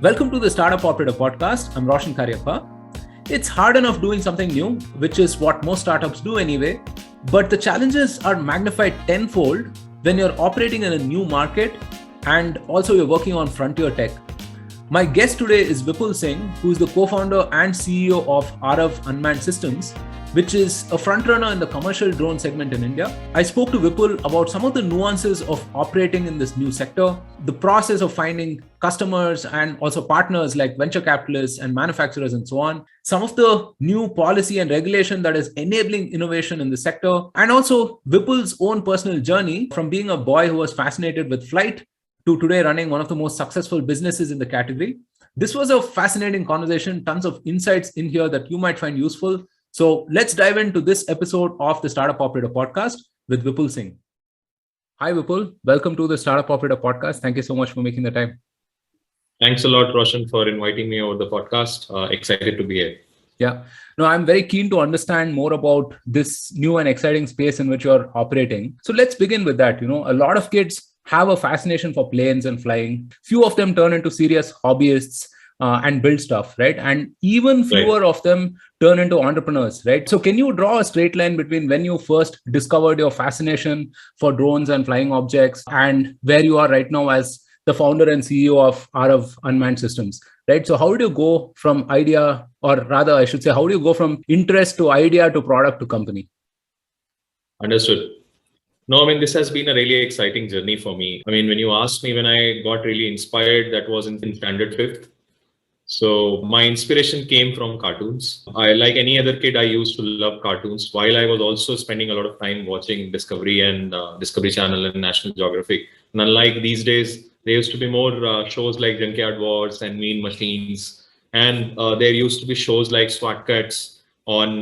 Welcome to the Startup Operator Podcast. I'm Roshan Karyappa. It's hard enough doing something new, which is what most startups do anyway, but the challenges are magnified tenfold when you're operating in a new market and also you're working on frontier tech. My guest today is Vipul Singh, who is the co-founder and CEO of Arav Unmanned Systems, which is a frontrunner in the commercial drone segment in India. I spoke to Vipul about some of the nuances of operating in this new sector, the process of finding customers and also partners like venture capitalists and manufacturers and so on, some of the new policy and regulation that is enabling innovation in the sector, and also Vipul's own personal journey from being a boy who was fascinated with flight to today running one of the most successful businesses in the category. This was a fascinating conversation, tons of insights in here that you might find useful. So let's dive into this episode of the Startup Operator Podcast with Vipul Singh. Hi, Vipul. Welcome to the Startup Operator Podcast. Thank you so much for making the time. Thanks a lot, Roshan, for inviting me over the podcast. Excited to be here. Yeah. No, I'm very keen to understand more about this new and exciting space in which you're operating. So let's begin with that. A lot of kids have a fascination for planes and flying. Few of them turn into serious hobbyists and build stuff, right? And even fewer of them turn into entrepreneurs, right? So can you draw a straight line between when you first discovered your fascination for drones and flying objects and where you are right now as the founder and CEO of Arav Unmanned Systems, right? So how do you go from idea, or rather, I should say, how do you go from interest to idea to product to company? Understood. No, this has been a really exciting journey for me. When you asked me when I got really inspired, that was in standard 5th. So my inspiration came from cartoons. Like any other kid, I used to love cartoons while I was also spending a lot of time watching Discovery and Discovery Channel and National Geographic. And unlike these days, there used to be more shows like Junkyard Wars and Mean Machines. And there used to be shows like SWAT Kats on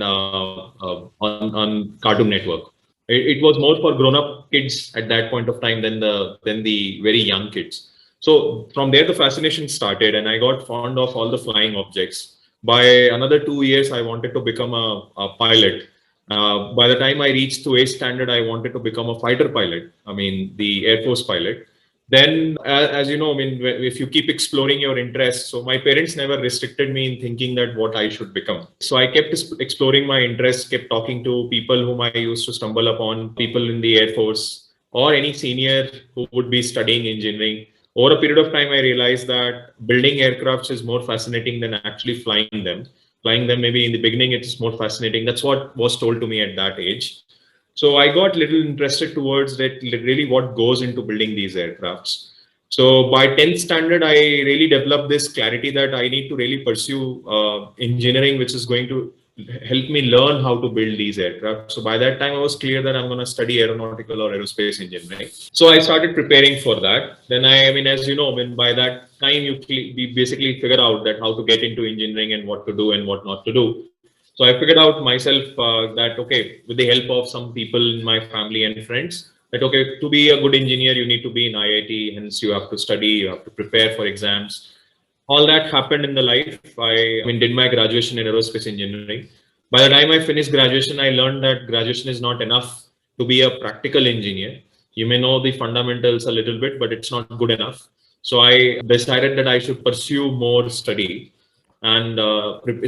Cartoon Network. It was more for grown-up kids at that point of time than the very young kids. So from there, the fascination started, and I got fond of all the flying objects. By another 2 years, I wanted to become a pilot. By the time I reached to 8th standard, I wanted to become a fighter pilot. The Air Force pilot. Then, as you know, if you keep exploring your interests, so my parents never restricted me in thinking that what I should become. So I kept exploring my interests, kept talking to people whom I used to stumble upon, people in the Air Force or any senior who would be studying engineering. Over a period of time, I realized that building aircrafts is more fascinating than actually flying them. Flying them, maybe in the beginning, it's more fascinating. That's what was told to me at that age. So I got little interested towards that, really what goes into building these aircrafts. So by 10th standard, I really developed this clarity that I need to really pursue engineering, which is going to help me learn how to build these aircraft. So by that time, I was clear that I'm going to study aeronautical or aerospace engineering. So I started preparing for that. Then as you know, by that time, you basically figure out that how to get into engineering and what to do and what not to do. So I figured out myself that, okay, with the help of some people in my family and friends, that, okay, to be a good engineer, you need to be in IIT, hence you have to study, you have to prepare for exams. All that happened in the life. I did my graduation in aerospace engineering. By the time I finished graduation, I learned that graduation is not enough to be a practical engineer. You may know the fundamentals a little bit, but it's not good enough. So I decided that I should pursue more study and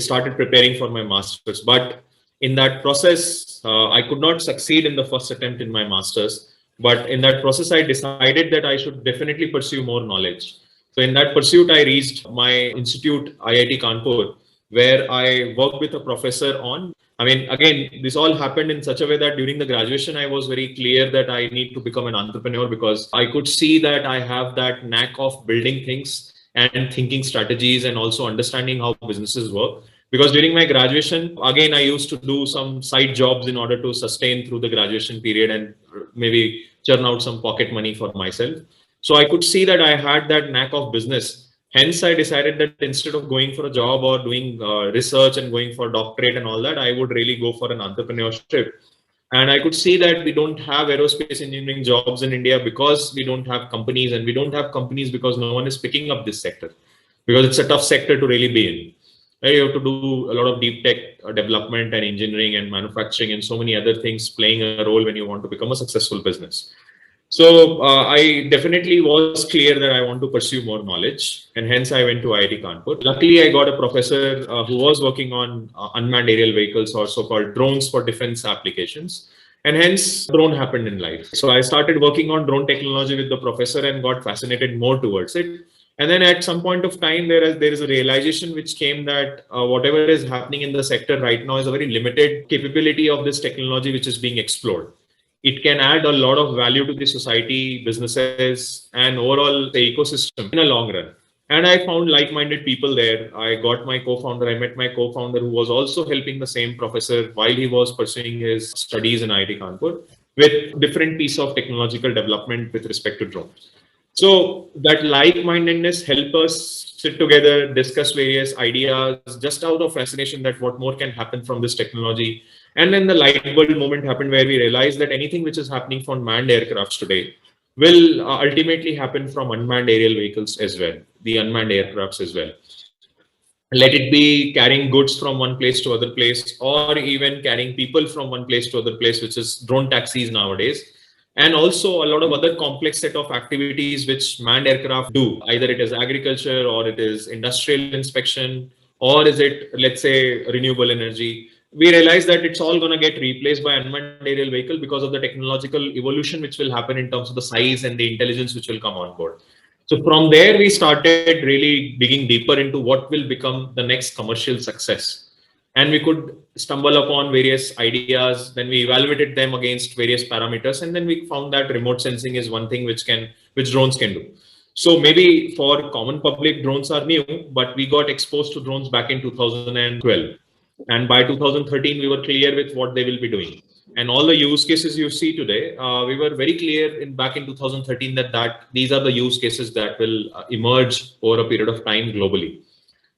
started preparing for my master's. But in that process, I could not succeed in the first attempt in my master's. But in that process, I decided that I should definitely pursue more knowledge. So in that pursuit, I reached my institute, IIT Kanpur, where I worked with a professor on, again, this all happened in such a way that during the graduation, I was very clear that I need to become an entrepreneur because I could see that I have that knack of building things and thinking strategies and also understanding how businesses work. Because during my graduation, again, I used to do some side jobs in order to sustain through the graduation period and maybe churn out some pocket money for myself. So I could see that I had that knack of business. Hence, I decided that instead of going for a job or doing research and going for doctorate and all that, I would really go for an entrepreneurship. And I could see that we don't have aerospace engineering jobs in India because we don't have companies, and we don't have companies because no one is picking up this sector, because it's a tough sector to really be in. Right? You have to do a lot of deep tech development and engineering and manufacturing and so many other things playing a role when you want to become a successful business. So I definitely was clear that I want to pursue more knowledge, and hence I went to IIT Kanpur. Luckily, I got a professor who was working on unmanned aerial vehicles, or so-called drones for defense applications, and hence drone happened in life. So I started working on drone technology with the professor and got fascinated more towards it. And then at some point of time, there is a realization which came that whatever is happening in the sector right now is a very limited capability of this technology which is being explored. It can add a lot of value to the society, businesses, and overall the ecosystem in a long run. And I found like-minded people there. I got my co-founder. I met my co-founder who was also helping the same professor while he was pursuing his studies in IIT Kanpur with different piece of technological development with respect to drones. So that like-mindedness help us sit together, discuss various ideas, just out of fascination that what more can happen from this technology. And then the light bulb moment happened where we realized that anything which is happening from manned aircrafts today will ultimately happen from unmanned aerial vehicles as well, the unmanned aircrafts as well. Let it be carrying goods from one place to other place, or even carrying people from one place to other place, which is drone taxis nowadays. And also a lot of other complex set of activities which manned aircraft do. Either it is agriculture, or it is industrial inspection, or is it, let's say, renewable energy. We realize that it's all going to get replaced by unmanned aerial vehicle because of the technological evolution which will happen in terms of the size and the intelligence which will come on board. So from there, we started really digging deeper into what will become the next commercial success. And we could stumble upon various ideas. Then we evaluated them against various parameters. And then we found that remote sensing is one thing which drones can do. So maybe for common public, drones are new, but we got exposed to drones back in 2012. And by 2013, we were clear with what they will be doing. And all the use cases you see today, we were very clear back in 2013 that these are the use cases that will emerge over a period of time globally.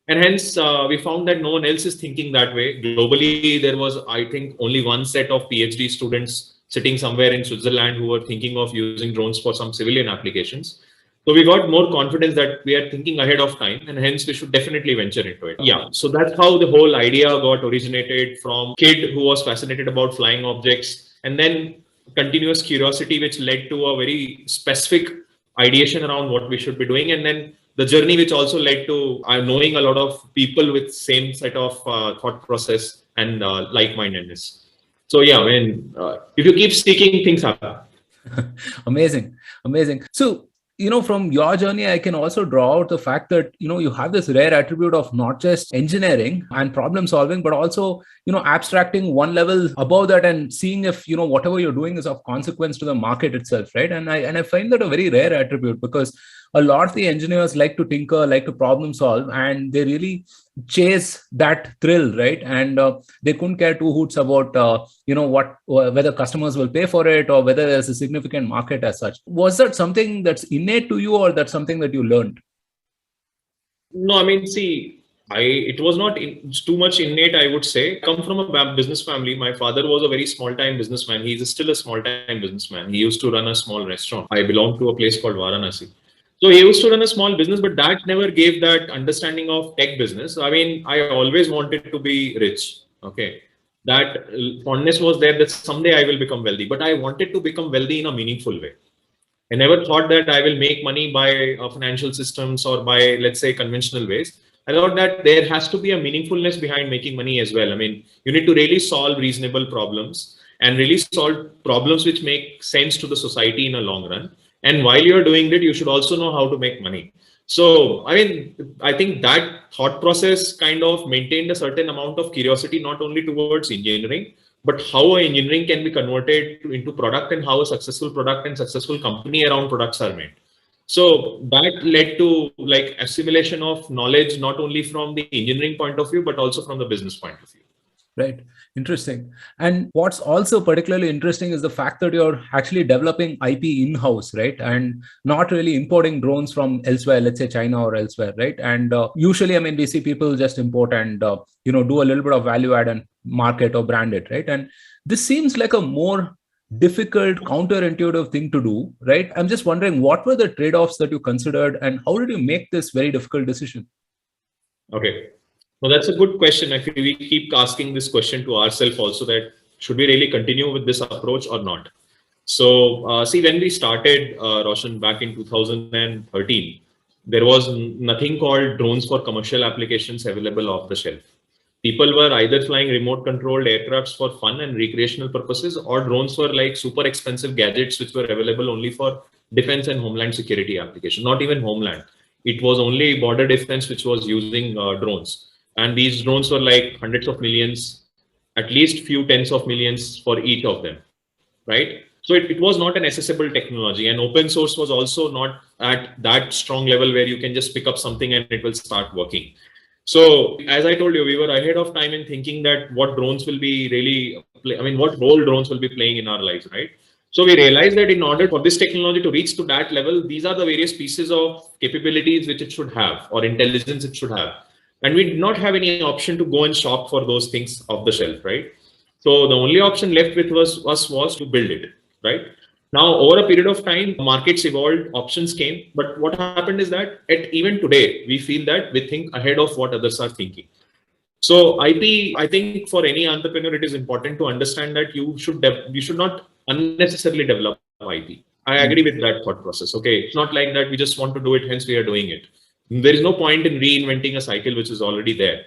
And hence, we found that no one else is thinking that way. Globally, there was, I think, only one set of PhD students sitting somewhere in Switzerland who were thinking of using drones for some civilian applications. So we got more confidence that we are thinking ahead of time, and hence we should definitely venture into it. Yeah. So that's how the whole idea got originated, from kid who was fascinated about flying objects, and then continuous curiosity, which led to a very specific ideation around what we should be doing. And then the journey, which also led to knowing a lot of people with same set of thought process and like-mindedness. So yeah, if you keep seeking, things happen. Amazing. So, from your journey, I can also draw out the fact that, you have this rare attribute of not just engineering and problem solving, but also, abstracting one level above that and seeing if, whatever you're doing is of consequence to the market itself, right? And I find that a very rare attribute, because a lot of the engineers like to tinker, like to problem solve, and they really chase that thrill, right? And they couldn't care two hoots about whether customers will pay for it or whether there's a significant market as such. Was that something that's innate to you, or that's something that you learned? No, I mean, see, it was not too much innate, I would say. I come from a business family. My father was a very small-time businessman. He's still a small-time businessman. He used to run a small restaurant. I belong to a place called Varanasi. So he used to run a small business, but that never gave that understanding of tech business. I mean, I always wanted to be rich. Okay. That fondness was there that someday I will become wealthy, but I wanted to become wealthy in a meaningful way. I never thought that I will make money by financial systems or by, let's say, conventional ways. I thought that there has to be a meaningfulness behind making money as well. I mean, you need to really solve reasonable problems and really solve problems which make sense to the society in a long run. And while you're doing it, you should also know how to make money. So, I mean, I think that thought process kind of maintained a certain amount of curiosity, not only towards engineering, but how engineering can be converted into product, and how a successful product and successful company around products are made. So that led to like assimilation of knowledge, not only from the engineering point of view, but also from the business point of view. Right. Interesting. And what's also particularly interesting is the fact that you're actually developing IP in-house, right? And not really importing drones from elsewhere, let's say China or elsewhere, right? And usually, I mean, we see people just import and, do a little bit of value add and market or brand it, right? And this seems like a more difficult, counterintuitive thing to do, right? I'm just wondering, what were the trade-offs that you considered, and how did you make this very difficult decision? Okay. Well, that's a good question. Actually, we keep asking this question to ourselves also, that should we really continue with this approach or not? So see, when we started, Roshan, back in 2013, there was nothing called drones for commercial applications available off the shelf. People were either flying remote controlled aircrafts for fun and recreational purposes, or drones were like super expensive gadgets which were available only for defense and homeland security application. Not even homeland. It was only border defense which was using drones. And these drones were like hundreds of millions, at least few tens of millions for each of them, right? So it was not an accessible technology, and open source was also not at that strong level where you can just pick up something and it will start working. So as I told you, we were ahead of time in thinking that what drones will be really, what role drones will be playing in our lives, right? So we realized that in order for this technology to reach to that level, these are the various pieces of capabilities which it should have, or intelligence it should have. And we did not have any option to go and shop for those things off the shelf, right? So the only option left with us was to build it, right? Now, over a period of time, markets evolved, options came. But what happened is that even today, we feel that we think ahead of what others are thinking. So IP, I think for any entrepreneur, it is important to understand that you should not unnecessarily develop IP. I agree with that thought process. Okay, it's not like that we just want to do it, hence we are doing it. There is no point in reinventing a cycle which is already there,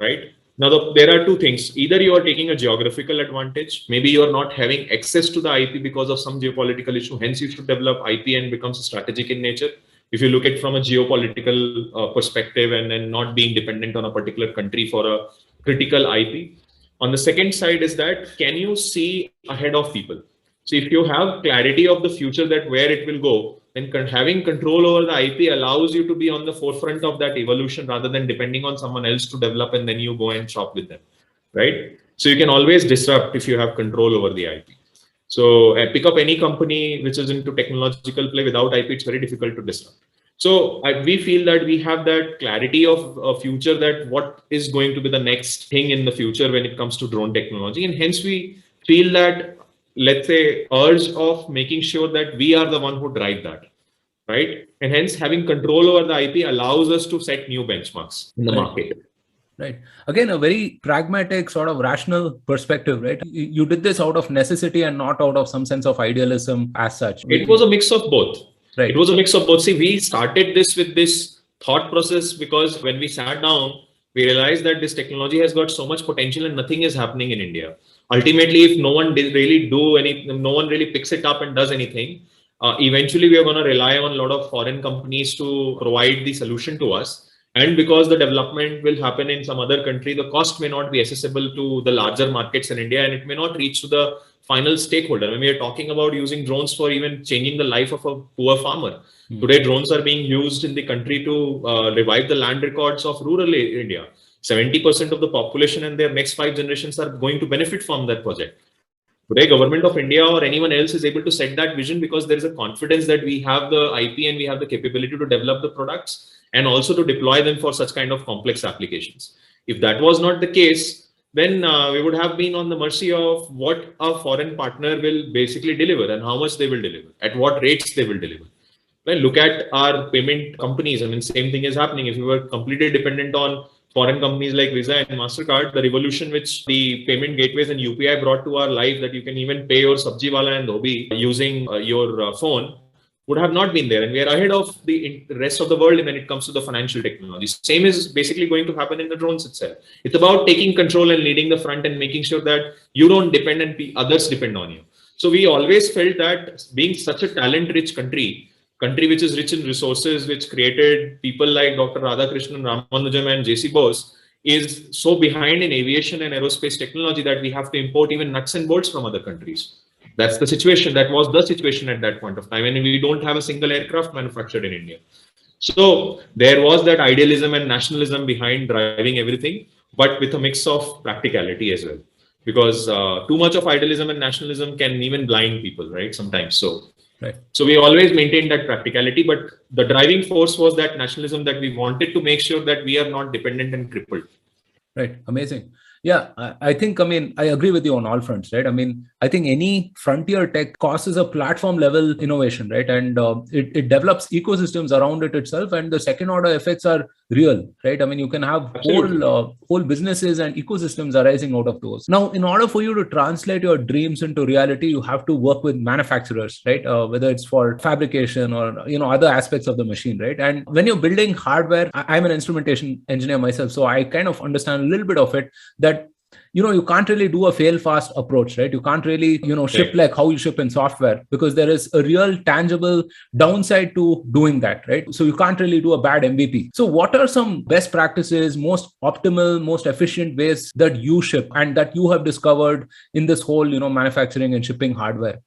right? Now, there are two things. Either you are taking a geographical advantage, maybe you are not having access to the IP because of some geopolitical issue, hence you should develop IP and becomes strategic in nature. If you look at it from a geopolitical perspective and then not being dependent on a particular country for a critical IP. On the second side is that, can you see ahead of people? So if you have clarity of the future, that where it will go, then having control over the IP allows you to be on the forefront of that evolution rather than depending on someone else to develop and then you go and shop with them, right? So you can always disrupt if you have control over the IP. So pick up any company which is into technological play without IP, it's very difficult to disrupt. So we feel that we have that clarity of a future, that what is going to be the next thing in the future when it comes to drone technology. And hence we feel that, let's say, urge of making sure that we are the one who drive that, right? And hence having control over the IP allows us to set new benchmarks in the market. Right. Again, a very pragmatic, sort of rational perspective, right? You did this out of necessity and not out of some sense of idealism as such. It was a mix of both. Right. It was a mix of both. See, we started this with this thought process because when we sat down, we realized that this technology has got so much potential and nothing is happening in India. Ultimately, if no one really do anything, no one really picks it up and does anything, eventually we are going to rely on a lot of foreign companies to provide the solution to us. And because the development will happen in some other country, the cost may not be accessible to the larger markets in India, and it may not reach to the final stakeholder. When we are talking about using drones for even changing the life of a poor farmer, today drones are being used in the country to revive the land records of rural India. 70% of the population and their next 5 generations are going to benefit from that project. Today, government of India or anyone else is able to set that vision because there is a confidence that we have the IP and we have the capability to develop the products and also to deploy them for such kind of complex applications. If that was not the case, then we would have been on the mercy of what a foreign partner will basically deliver and how much they will deliver, at what rates they will deliver. Well, look at our payment companies. I mean, same thing is happening. If we were completely dependent on foreign companies like Visa and MasterCard, the revolution which the payment gateways and UPI brought to our life, that you can even pay your sabji wala and dhobi using your phone, would have not been there. And we are ahead of the rest of the world when it comes to the financial technology. Same is basically going to happen in the drones itself. It's about taking control and leading the front and making sure that you don't depend and others depend on you. So we always felt that being such a talent-rich country which is rich in resources, which created people like Dr. Radhakrishnan Ramanujam and JC Bose, is so behind in aviation and aerospace technology that we have to import even nuts and bolts from other countries. That's the situation. That was the situation at that point of time. And we don't have a single aircraft manufactured in India. So there was that idealism and nationalism behind driving everything, but with a mix of practicality as well. Because too much of idealism and nationalism can even blind people, right? Sometimes. So we always maintained that practicality, but the driving force was that nationalism, that we wanted to make sure that we are not dependent and crippled. Right. Amazing. Yeah, I think, I mean, I agree with you on all fronts, right? I mean, I think any frontier tech causes a platform level innovation, right? And it develops ecosystems around it itself. And the second order effects are real, right? I mean, you can have Absolutely. whole businesses and ecosystems arising out of those. Now, in order for you to translate your dreams into reality, you have to work with manufacturers, right? Whether it's for fabrication or, other aspects of the machine, right? And when you're building hardware, I'm an instrumentation engineer myself, so I kind of understand a little bit of it, that you can't really do a fail fast approach, right? You can't really ship Right. like how you ship in software, because there is a real tangible downside to doing that, right? So you can't really do a bad MVP. So what are some best practices, most optimal, most efficient ways that you ship and that you have discovered in this whole manufacturing and shipping hardware?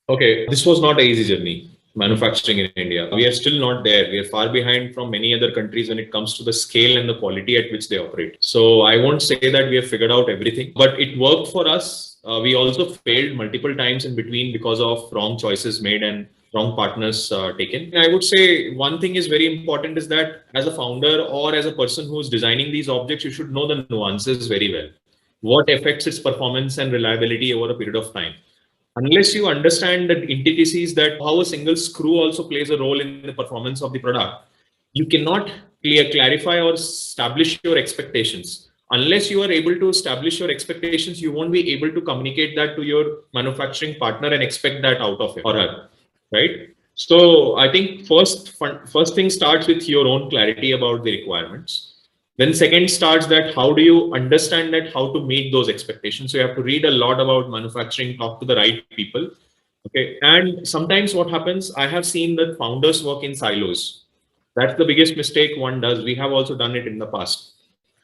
Okay, this was not an easy journey, manufacturing in India. We are still not there. We are far behind from many other countries when it comes to the scale and the quality at which they operate. So I won't say that we have figured out everything, but it worked for us. We also failed multiple times in between because of wrong choices made and wrong partners taken. I would say one thing is very important is that as a founder or as a person who's designing these objects, you should know the nuances very well. What affects its performance and reliability over a period of time, unless you understand the intricacies that how a single screw also plays a role in the performance of the product, you cannot clarify or establish your expectations. Unless you are able to establish your expectations, you won't be able to communicate that to your manufacturing partner and expect that out of him or her, right? So I think first thing starts with your own clarity about the requirements. Then second starts that how do you understand that how to meet those expectations. So you have to read a lot about manufacturing, talk to the right people. Okay. And sometimes what happens, I have seen that founders work in silos. That's the biggest mistake one does. We have also done it in the past.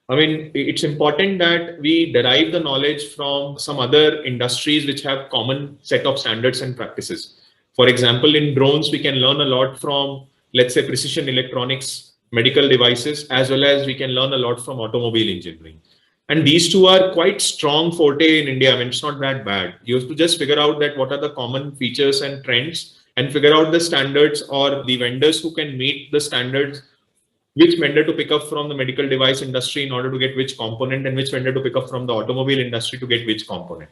I mean, it's important that we derive the knowledge from some other industries which have common set of standards and practices. For example, in drones, we can learn a lot from, let's say, precision electronics, medical devices, as well as we can learn a lot from automobile engineering. And these two are quite strong forte in India. I mean, it's not that bad. You have to just figure out that what are the common features and trends and figure out the standards or the vendors who can meet the standards, which vendor to pick up from the medical device industry in order to get which component, and which vendor to pick up from the automobile industry to get which component,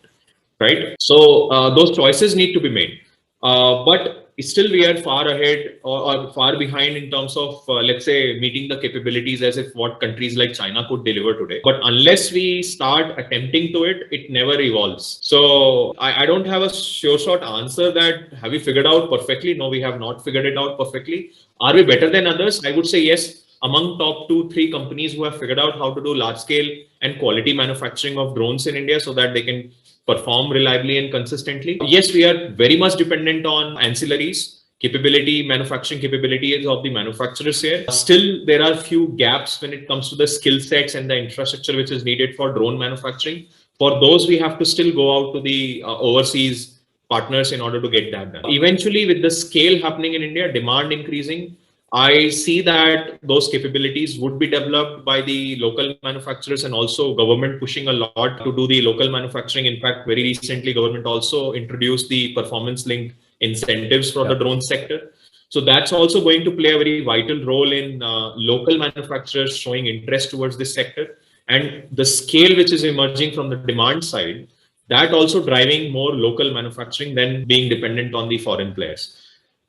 right? So those choices need to be made. But still we are far ahead or far behind in terms of, let's say, meeting the capabilities as if what countries like China could deliver today. But unless we start attempting to it, it never evolves. So I don't have a sure short answer that have we figured out perfectly? No, we have not figured it out perfectly. Are we better than others? I would say yes. Among top 2-3 companies who have figured out how to do large scale and quality manufacturing of drones in India so that they can perform reliably and consistently. Yes, we are very much dependent on ancillaries, capability, manufacturing capabilities of the manufacturers here. Still, there are few gaps when it comes to the skill sets and the infrastructure which is needed for drone manufacturing. For those, we have to still go out to the overseas partners in order to get that done. Eventually, with the scale happening in India, demand increasing, I see that those capabilities would be developed by the local manufacturers and also government pushing a lot to do the local manufacturing. In fact, very recently, government also introduced the performance linked incentives for the drone sector. So that's also going to play a very vital role in local manufacturers showing interest towards this sector. And the scale which is emerging from the demand side, that also driving more local manufacturing than being dependent on the foreign players.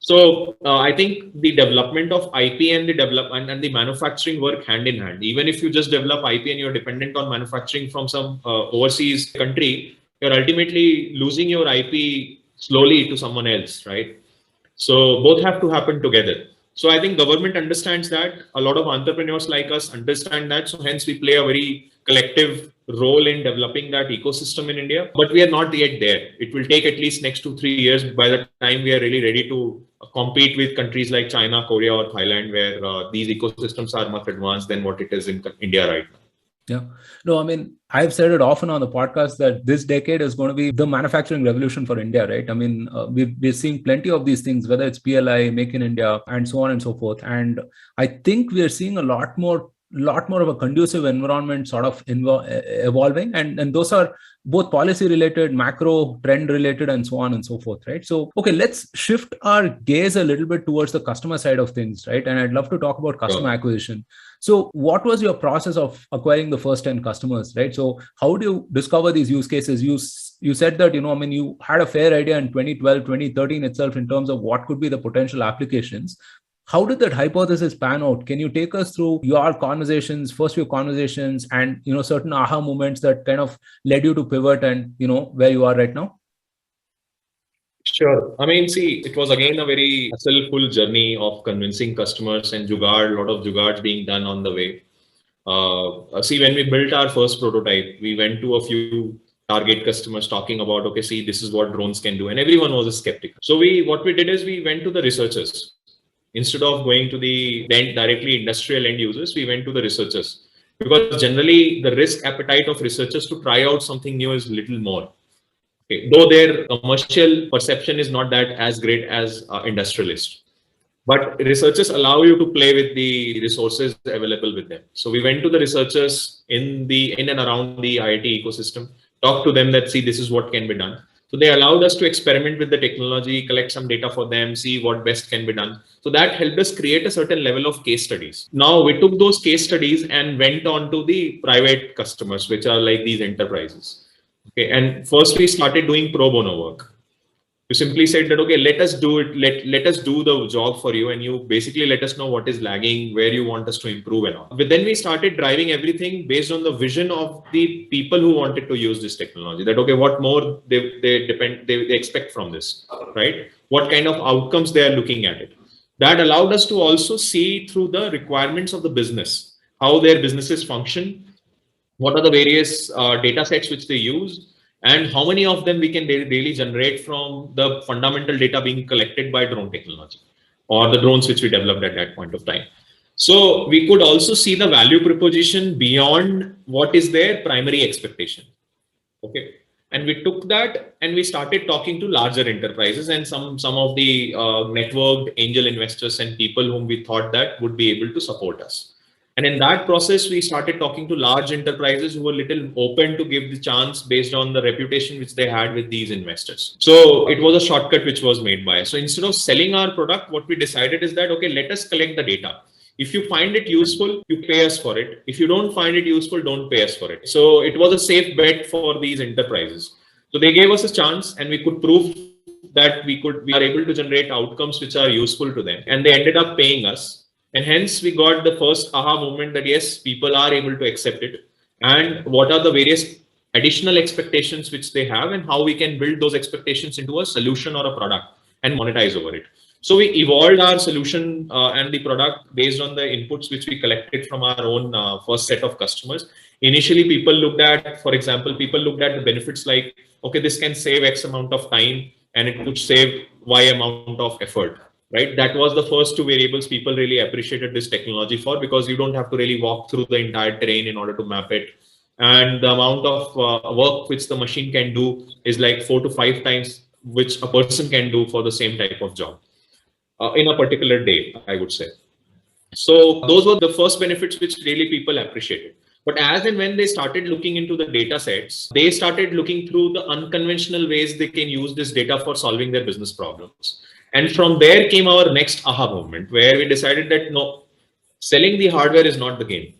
So I think the development of IP and the development and the manufacturing work hand in hand. Even if you just develop IP and you're dependent on manufacturing from some overseas country, you're ultimately losing your IP slowly to someone else, right? So both have to happen together. So I think government understands that. A lot of entrepreneurs like us understand that. So hence we play a very collective role in developing that ecosystem in India. But we are not yet there. It will take at least next 2-3 years by the time we are really ready to compete with countries like China, Korea, or Thailand, where these ecosystems are much advanced than what it is in India right now. Yeah. No, I mean, I've said it often on the podcast that this decade is going to be the manufacturing revolution for India, right? I mean, we're seeing plenty of these things, whether it's PLI, Make in India, and so on and so forth. And I think we are seeing a lot more lot more of a conducive environment sort of evolving, and those are both policy related, macro trend related, and so on and so forth, right? So okay, let's shift our gaze a little bit towards the customer side of things, right? And I'd love to talk about customer acquisition. So what was your process of acquiring the first 10 customers, right? So how do you discover these use cases? You said that, I mean, you had a fair idea in 2012, 2013 itself in terms of what could be the potential applications. How did that hypothesis pan out? Can you take us through your conversations, first few conversations, and certain aha moments that kind of led you to pivot and where you are right now? Sure. I mean, see, it was again a very hassle-full journey of convincing customers and jugaad, a lot of jugaad being done on the way. See, when we built our first prototype, we went to a few target customers talking about, okay, see, this is what drones can do, and everyone was a skeptic. So what we did is we went to the researchers. Instead of going to the directly industrial end users, we went to the researchers, because generally the risk appetite of researchers to try out something new is little more. Okay. Though their commercial perception is not that as great as industrialists, but researchers allow you to play with the resources available with them. So we went to the researchers in and around the IIT ecosystem, talked to them that, see, this is what can be done. So they allowed us to experiment with the technology, collect some data for them, see what best can be done. So that helped us create a certain level of case studies. Now we took those case studies and went on to the private customers, which are like these enterprises. Okay, and first we started doing pro bono work. You simply said that, okay, let us do it. Let us do the job for you, and you basically let us know what is lagging, where you want us to improve, and all. But then we started driving everything based on the vision of the people who wanted to use this technology. That, okay, what more they expect from this, right? What kind of outcomes they are looking at it. That allowed us to also see through the requirements of the business, how their businesses function, what are the various data sets which they use, and how many of them we can really generate from the fundamental data being collected by drone technology or the drones which we developed at that point of time. So we could also see the value proposition beyond what is their primary expectation. Okay. And we took that and we started talking to larger enterprises and some of the networked angel investors and people whom we thought that would be able to support us. And in that process, we started talking to large enterprises who were little open to give the chance based on the reputation which they had with these investors. So it was a shortcut which was made by us. So instead of selling our product, what we decided is that, okay, let us collect the data. If you find it useful, you pay us for it. If you don't find it useful, don't pay us for it. So it was a safe bet for these enterprises. So they gave us a chance and we could prove that we are able to generate outcomes which are useful to them. And they ended up paying us. And hence we got the first aha moment that yes, people are able to accept it. And what are the various additional expectations which they have and how we can build those expectations into a solution or a product and monetize over it. So we evolved our solution and the product based on the inputs which we collected from our own first set of customers. Initially, for example, people looked at the benefits like, okay, this can save X amount of time and it could save Y amount of effort. Right, that was the first two variables people really appreciated this technology for, because you don't have to really walk through the entire terrain in order to map it. And the amount of work which the machine can do is like 4 to 5 times which a person can do for the same type of job in a particular day, I would say. So those were the first benefits which really people appreciated. But as and when they started looking into the data sets, they started looking through the unconventional ways they can use this data for solving their business problems. And from there came our next aha moment, where we decided that no, selling the hardware is not the game.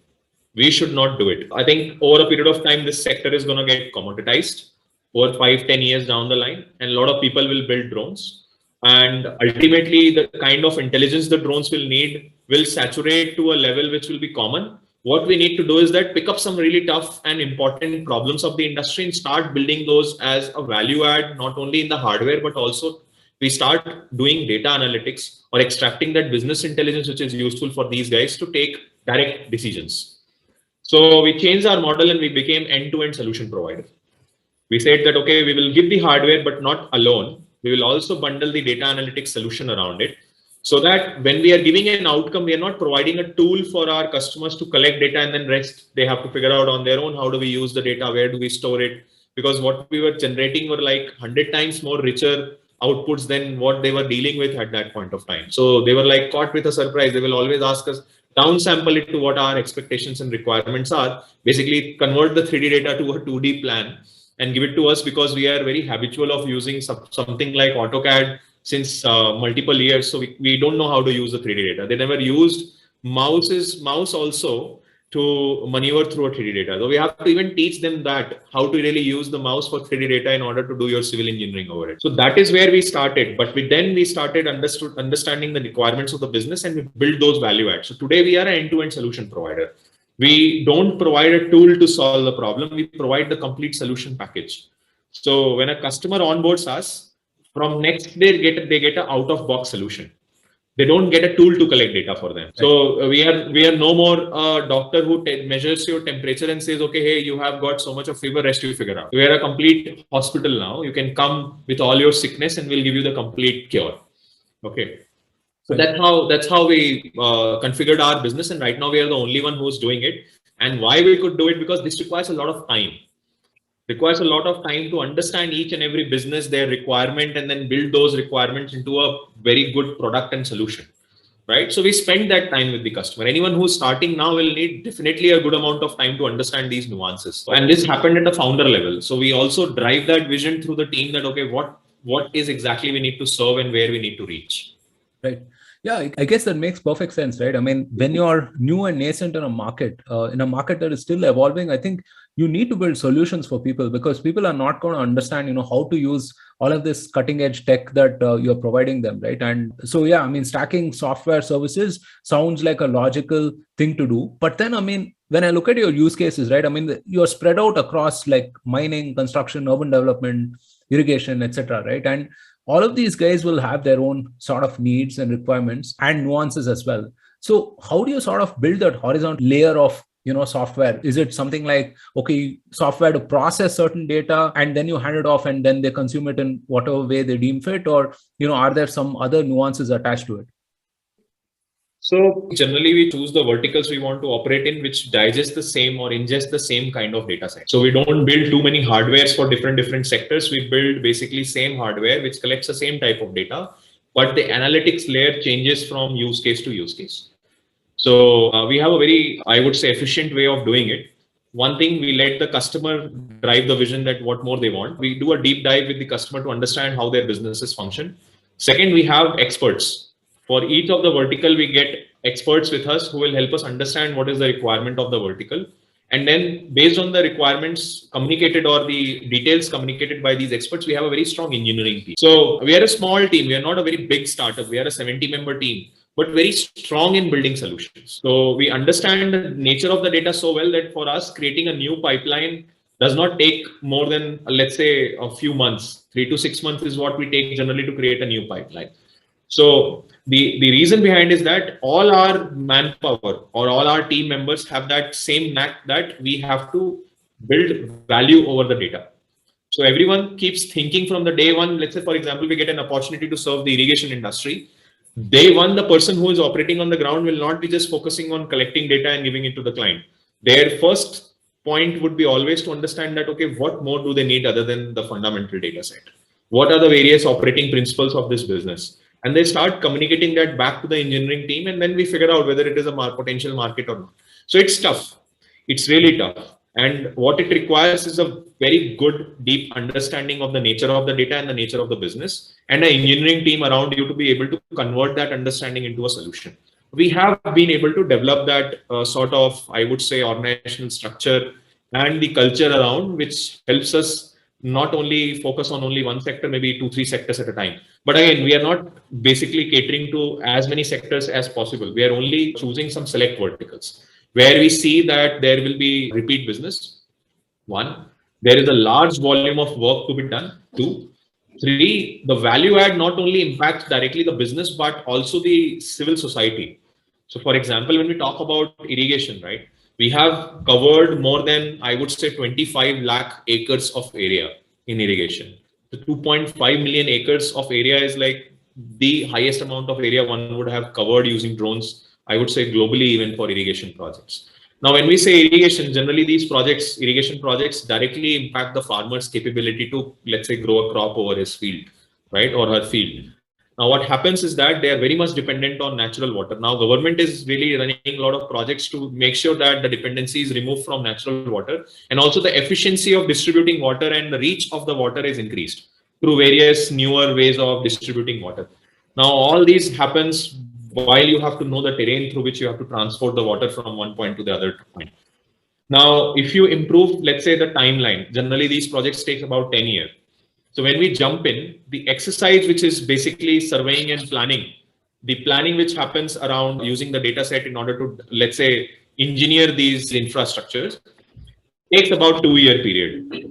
We should not do it. I think over a period of time, this sector is going to get commoditized over 5-10 years down the line, and a lot of people will build drones. And ultimately, the kind of intelligence the drones will need will saturate to a level which will be common. What we need to do is that pick up some really tough and important problems of the industry and start building those as a value add, not only in the hardware, but also we start doing data analytics or extracting that business intelligence, which is useful for these guys to take direct decisions. So we changed our model and we became end-to-end solution provider. We said that, okay, we will give the hardware, but not alone. We will also bundle the data analytics solution around it, so that when we are giving an outcome, we are not providing a tool for our customers to collect data and then rest. They have to figure out on their own, how do we use the data? Where do we store it? Because what we were generating were like 100 times more richer outputs than what they were dealing with at that point of time. So they were like caught with a surprise. They will always ask us, downsample it to what our expectations and requirements are, basically convert the 3D data to a 2D plan and give it to us, because we are very habitual of using something like AutoCAD since multiple years. So we don't know how to use the 3D data. They never used mouse also to maneuver through a 3D data. So we have to even teach them that how to really use the mouse for 3D data in order to do your civil engineering over it. So that is where we started. But we started understanding the requirements of the business, and we build those value adds. So today we are an end-to-end solution provider. We don't provide a tool to solve the problem. We provide the complete solution package. So when a customer onboards us, from next day they get an out-of-box solution. They don't get a tool to collect data for them. Right. So we are no more a doctor who measures your temperature and says, okay, hey, you have got so much of fever, rest you figure out. We are a complete hospital now. You can come with all your sickness and we'll give you the complete cure. Okay. So that's how we configured our business. And right now we are the only one who's doing it. And why we could do it? Because this requires a lot of time. Requires a lot of time to understand each and every business, their requirement, and then build those requirements into a very good product and solution, right? So we spend that time with the customer. Anyone who's starting now will need definitely a good amount of time to understand these nuances. And this happened at the founder level. So we also drive that vision through the team that, okay, what is exactly we need to serve and where we need to reach. Right. Yeah, I guess that makes perfect sense, right? I mean, when you're new and nascent in a market that is still evolving, I think you need to build solutions for people, because people are not going to understand, how to use all of this cutting edge tech that you're providing them, right? And so, yeah, I mean, stacking software services sounds like a logical thing to do. But then, I mean, when I look at your use cases, right, I mean, you're spread out across like mining, construction, urban development, irrigation, etc., right? And all of these guys will have their own sort of needs and requirements and nuances as well. So how do you sort of build that horizontal layer of software? Is it something like, okay, software to process certain data and then you hand it off and then they consume it in whatever way they deem fit, or are there some other nuances attached to it? So generally we choose the verticals we want to operate in, which digest the same or ingest the same kind of data set. So we don't build too many hardwares for different sectors. We build basically same hardware, which collects the same type of data, but the analytics layer changes from use case to use case. So we have a very, I would say, efficient way of doing it. One thing, we let the customer drive the vision that what more they want. We do a deep dive with the customer to understand how their businesses function. Second, we have experts. For each of the vertical, we get experts with us who will help us understand what is the requirement of the vertical. And then based on the requirements communicated or the details communicated by these experts, we have a very strong engineering team. So we are a small team. We are not a very big startup. We are a 70-member team, but very strong in building solutions. So we understand the nature of the data so well that for us, creating a new pipeline does not take more than, let's say, a few months. 3 to 6 months is what we take generally to create a new pipeline. So the reason behind is that all our manpower or all our team members have that same knack that we have to build value over the data. So everyone keeps thinking from the day one. Let's say, for example, we get an opportunity to serve the irrigation industry. Day one, the person who is operating on the ground will not be just focusing on collecting data and giving it to the client. Their first point would be always to understand that, okay, what more do they need other than the fundamental data set? What are the various operating principles of this business? And they start communicating that back to the engineering team, and then we figure out whether it is a potential market or not. So it's tough. It's really tough. And what it requires is a very good, deep understanding of the nature of the data and the nature of the business, and an engineering team around you to be able to convert that understanding into a solution. We have been able to develop that sort of, I would say, organizational structure and the culture around, which helps us not only focus on only one sector, maybe 2-3 sectors at a time. But again, we are not basically catering to as many sectors as possible. We are only choosing some select verticals where we see that there will be repeat business. 1, there is a large volume of work to be done. 2, 3, the value add not only impacts directly the business, but also the civil society. So for example, when we talk about irrigation, right? We have covered more than, I would say, 25 lakh acres of area in irrigation. The 2.5 million acres of area is like the highest amount of area one would have covered using drones, I would say globally, even for irrigation projects. Now, when we say irrigation, generally these projects, irrigation projects, directly impact the farmer's capability to, let's say, grow a crop over his field, right, or her field. Now, what happens is that they are very much dependent on natural water. Now, government is really running a lot of projects to make sure that the dependency is removed from natural water, and also the efficiency of distributing water and the reach of the water is increased through various newer ways of distributing water. Now, all these happens while you have to know the terrain through which you have to transport the water from one point to the other point. Now, if you improve, let's say, the timeline, generally these projects take about 10 years. So when we jump in, the exercise, which is basically surveying and planning, the planning which happens around using the data set in order to, let's say, engineer these infrastructures, takes about 2-year period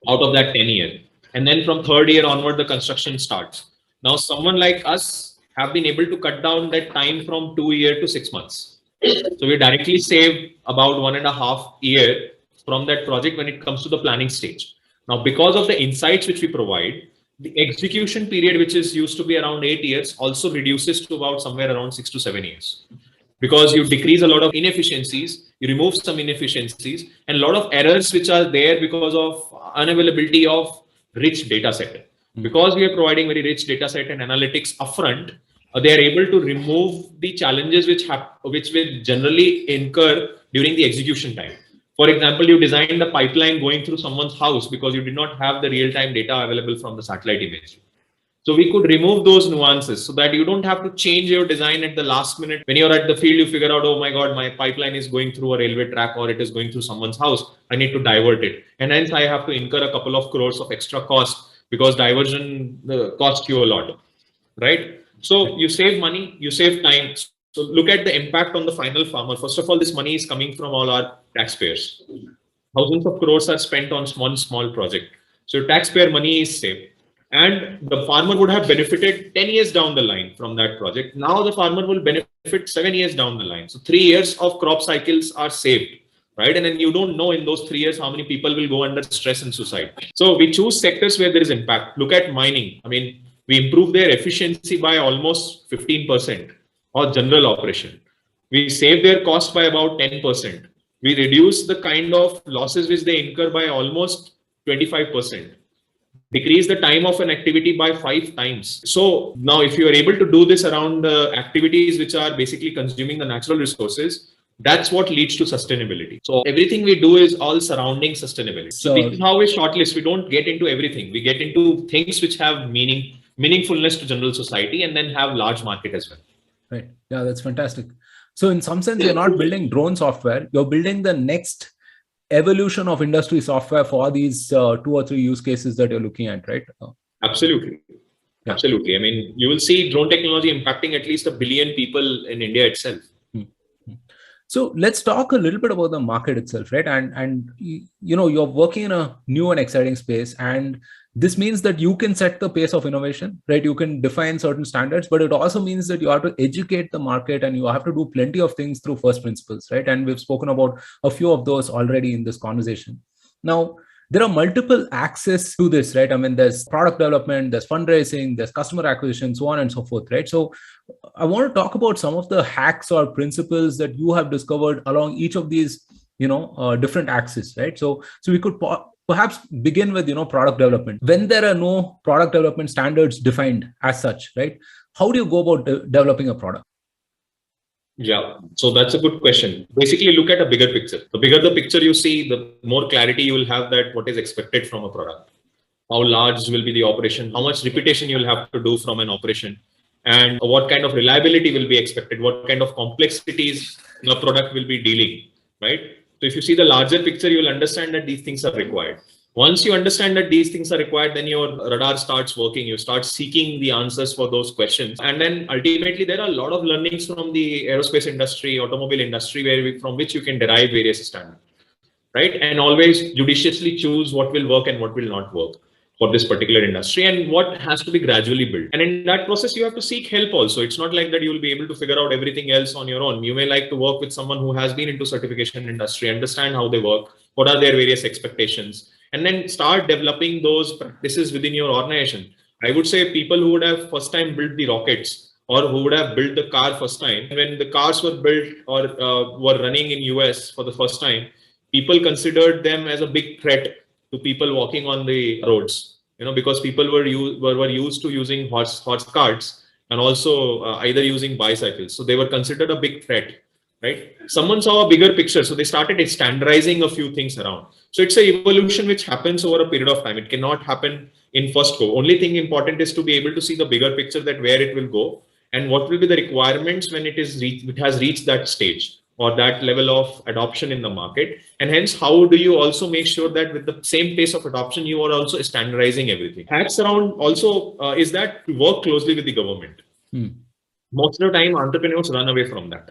out of that 10 years. And then from third year onward, the construction starts. Now, someone like us have been able to cut down that time from 2 years to 6 months. So we directly save about 1.5 years from that project when it comes to the planning stage. Now, because of the insights which we provide, the execution period, which is used to be around 8 years, also reduces to about somewhere around 6 to 7 years. Because you decrease a lot of inefficiencies, you remove some inefficiencies, and a lot of errors which are there because of unavailability of rich data set. Because we are providing very rich data set and analytics upfront, they are able to remove the challenges which will generally incur during the execution time. For example, you designed a pipeline going through someone's house because you did not have the real-time data available from the satellite image. So we could remove those nuances so that you don't have to change your design at the last minute. When you're at the field, you figure out, oh my God, my pipeline is going through a railway track or it is going through someone's house. I need to divert it. And hence I have to incur a couple of crores of extra cost because diversion costs you a lot, right? So you save money, you save time. So look at the impact on the final farmer. First of all, this money is coming from all our taxpayers. Thousands of crores are spent on small project. So taxpayer money is saved. And the farmer would have benefited 10 years down the line from that project. Now the farmer will benefit 7 years down the line. So 3 years of crop cycles are saved, right? And then you don't know in those 3 years how many people will go under stress and suicide. So we choose sectors where there is impact. Look at mining. I mean, we improve their efficiency by almost 15%. Or general operation. We save their cost by about 10%. We reduce the kind of losses which they incur by almost 25%. Decrease the time of an activity by 5 times. So now if you are able to do this around activities which are basically consuming the natural resources, that's what leads to sustainability. So everything we do is all surrounding sustainability. So this is how we shortlist. We don't get into everything. We get into things which have meaningfulness to general society and then have large market as well. Right. Yeah, that's fantastic. So in some sense, you're not building drone software. You're building the next evolution of industry software for these 2 or 3 use cases that you're looking at, right? Absolutely. Yeah. Absolutely. I mean, you will see drone technology impacting at least 1 billion people in India itself. So let's talk a little bit about the market itself, right? And you know, you're working in a new and exciting space, and this means that you can set the pace of innovation, right? You can define certain standards, but it also means that you have to educate the market and you have to do plenty of things through first principles, right? And we've spoken about a few of those already in this conversation. Now, there are multiple axes to this, right? I mean, there's product development, there's fundraising, there's customer acquisition, so on and so forth, right? So I want to talk about some of the hacks or principles that you have discovered along each of these, different axes, right? So we could perhaps begin with, product development. When there are no product development standards defined as such, right? How do you go about developing a product? Yeah, so that's a good question. Basically, look at a bigger picture. The bigger the picture you see, the more clarity you will have that what is expected from a product. How large will be the operation? How much repetition you'll have to do from an operation? And what kind of reliability will be expected? What kind of complexities the product will be dealing, right? So if you see the larger picture, you'll understand that these things are required. Once you understand that these things are required, then your radar starts working. You start seeking the answers for those questions. And then ultimately, there are a lot of learnings from the aerospace industry, automobile industry, from which you can derive various standards, right? And always judiciously choose what will work and what will not work for this particular industry and what has to be gradually built. And in that process, you have to seek help also. It's not like that you will be able to figure out everything else on your own. You may like to work with someone who has been into certification industry, understand how they work, what are their various expectations, and then start developing those practices within your organization. I would say people who would have first time built the rockets or who would have built the car first time, when the cars were built or were running in US for the first time, people considered them as a big threat to people walking on the roads, because people were used to using horse carts and also either using bicycles. So they were considered a big threat, right? Someone saw a bigger picture, so they started standardizing a few things around. So it's an evolution which happens over a period of time. It cannot happen in first go. Only thing important is to be able to see the bigger picture, that where it will go and what will be the requirements when it has reached that stage or that level of adoption in the market. And hence, how do you also make sure that with the same pace of adoption, you are also standardizing everything? Hacks around also is that to work closely with the government. Most of the time, entrepreneurs run away from that.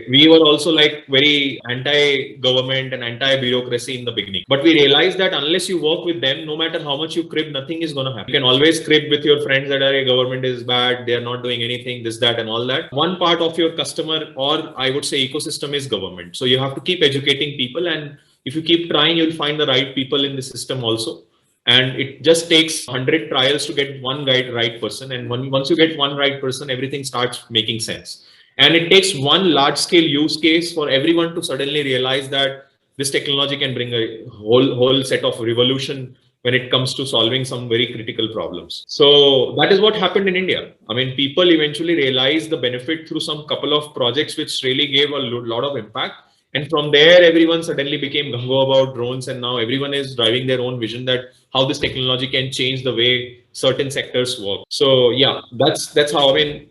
We were also like very anti-government and anti-bureaucracy in the beginning. But we realized that unless you work with them, no matter how much you crib, nothing is going to happen. You can always crib with your friends that our government is bad, they are not doing anything, this, that, and all that. One part of your customer, or I would say ecosystem, is government. So you have to keep educating people. And if you keep trying, you'll find the right people in the system also. And it just takes 100 trials to get one right person. And once you get one right person, everything starts making sense. And it takes one large-scale use case for everyone to suddenly realize that this technology can bring a whole set of revolution when it comes to solving some very critical problems. So that is what happened in India. I mean, people eventually realized the benefit through some couple of projects which really gave a lot of impact. And from there, everyone suddenly became gung-ho about drones. And now everyone is driving their own vision that how this technology can change the way certain sectors work. So yeah, that's how, I mean,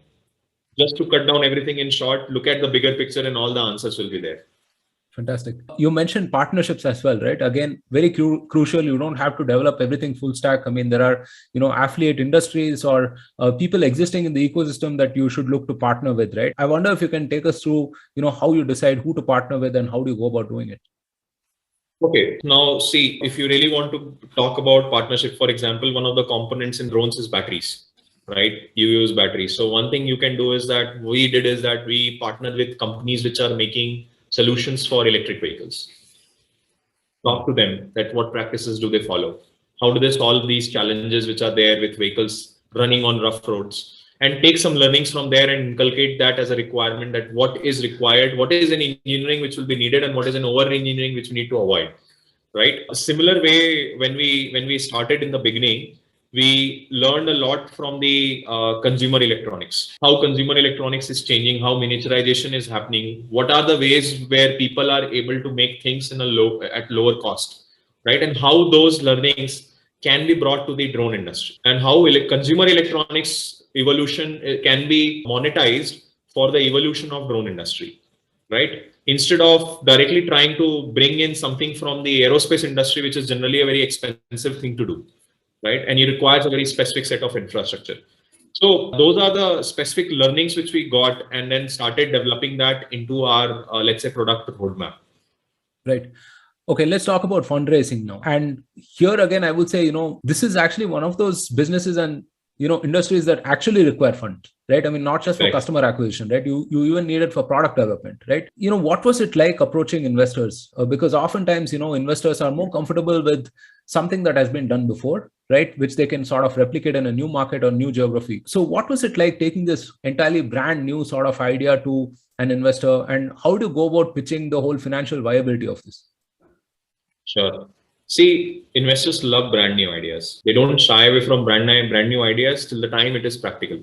just to cut down everything in short, look at the bigger picture and all the answers will be there. Fantastic. You mentioned partnerships as well, right? Again, very crucial. You don't have to develop everything full stack. I mean, there are, affiliate industries or people existing in the ecosystem that you should look to partner with, right? I wonder if you can take us through, how you decide who to partner with and how do you go about doing it? Okay. Now, see, if you really want to talk about partnership, for example, one of the components in drones is batteries. Right? You use batteries. So one thing you can do is that we partnered with companies which are making solutions for electric vehicles. Talk to them that what practices do they follow? How do they solve these challenges which are there with vehicles running on rough roads? And take some learnings from there and inculcate that as a requirement, that what is required, what is an engineering which will be needed, and what is an over-engineering which we need to avoid. Right? A similar way, when we started in the beginning, we learned a lot from the consumer electronics, how consumer electronics is changing, how miniaturization is happening, what are the ways where people are able to make things at lower cost, right? And how those learnings can be brought to the drone industry, and how consumer electronics evolution can be monetized for the evolution of drone industry, right? Instead of directly trying to bring in something from the aerospace industry, which is generally a very expensive thing to do. Right? And it requires a very specific set of infrastructure. So those are the specific learnings which we got, and then started developing that into our, let's say, product roadmap. Right. Okay, let's talk about fundraising now. And here again, I would say, this is actually one of those businesses and, industries that actually require funds, right? I mean, not just for customer acquisition, right? You even need it for product development, right? What was it like approaching investors? Because oftentimes, investors are more comfortable with something that has been done before, right? Which they can sort of replicate in a new market or new geography. So what was it like taking this entirely brand new sort of idea to an investor, and how do you go about pitching the whole financial viability of this? Sure. See, investors love brand new ideas. They don't shy away from brand new ideas till the time it is practical.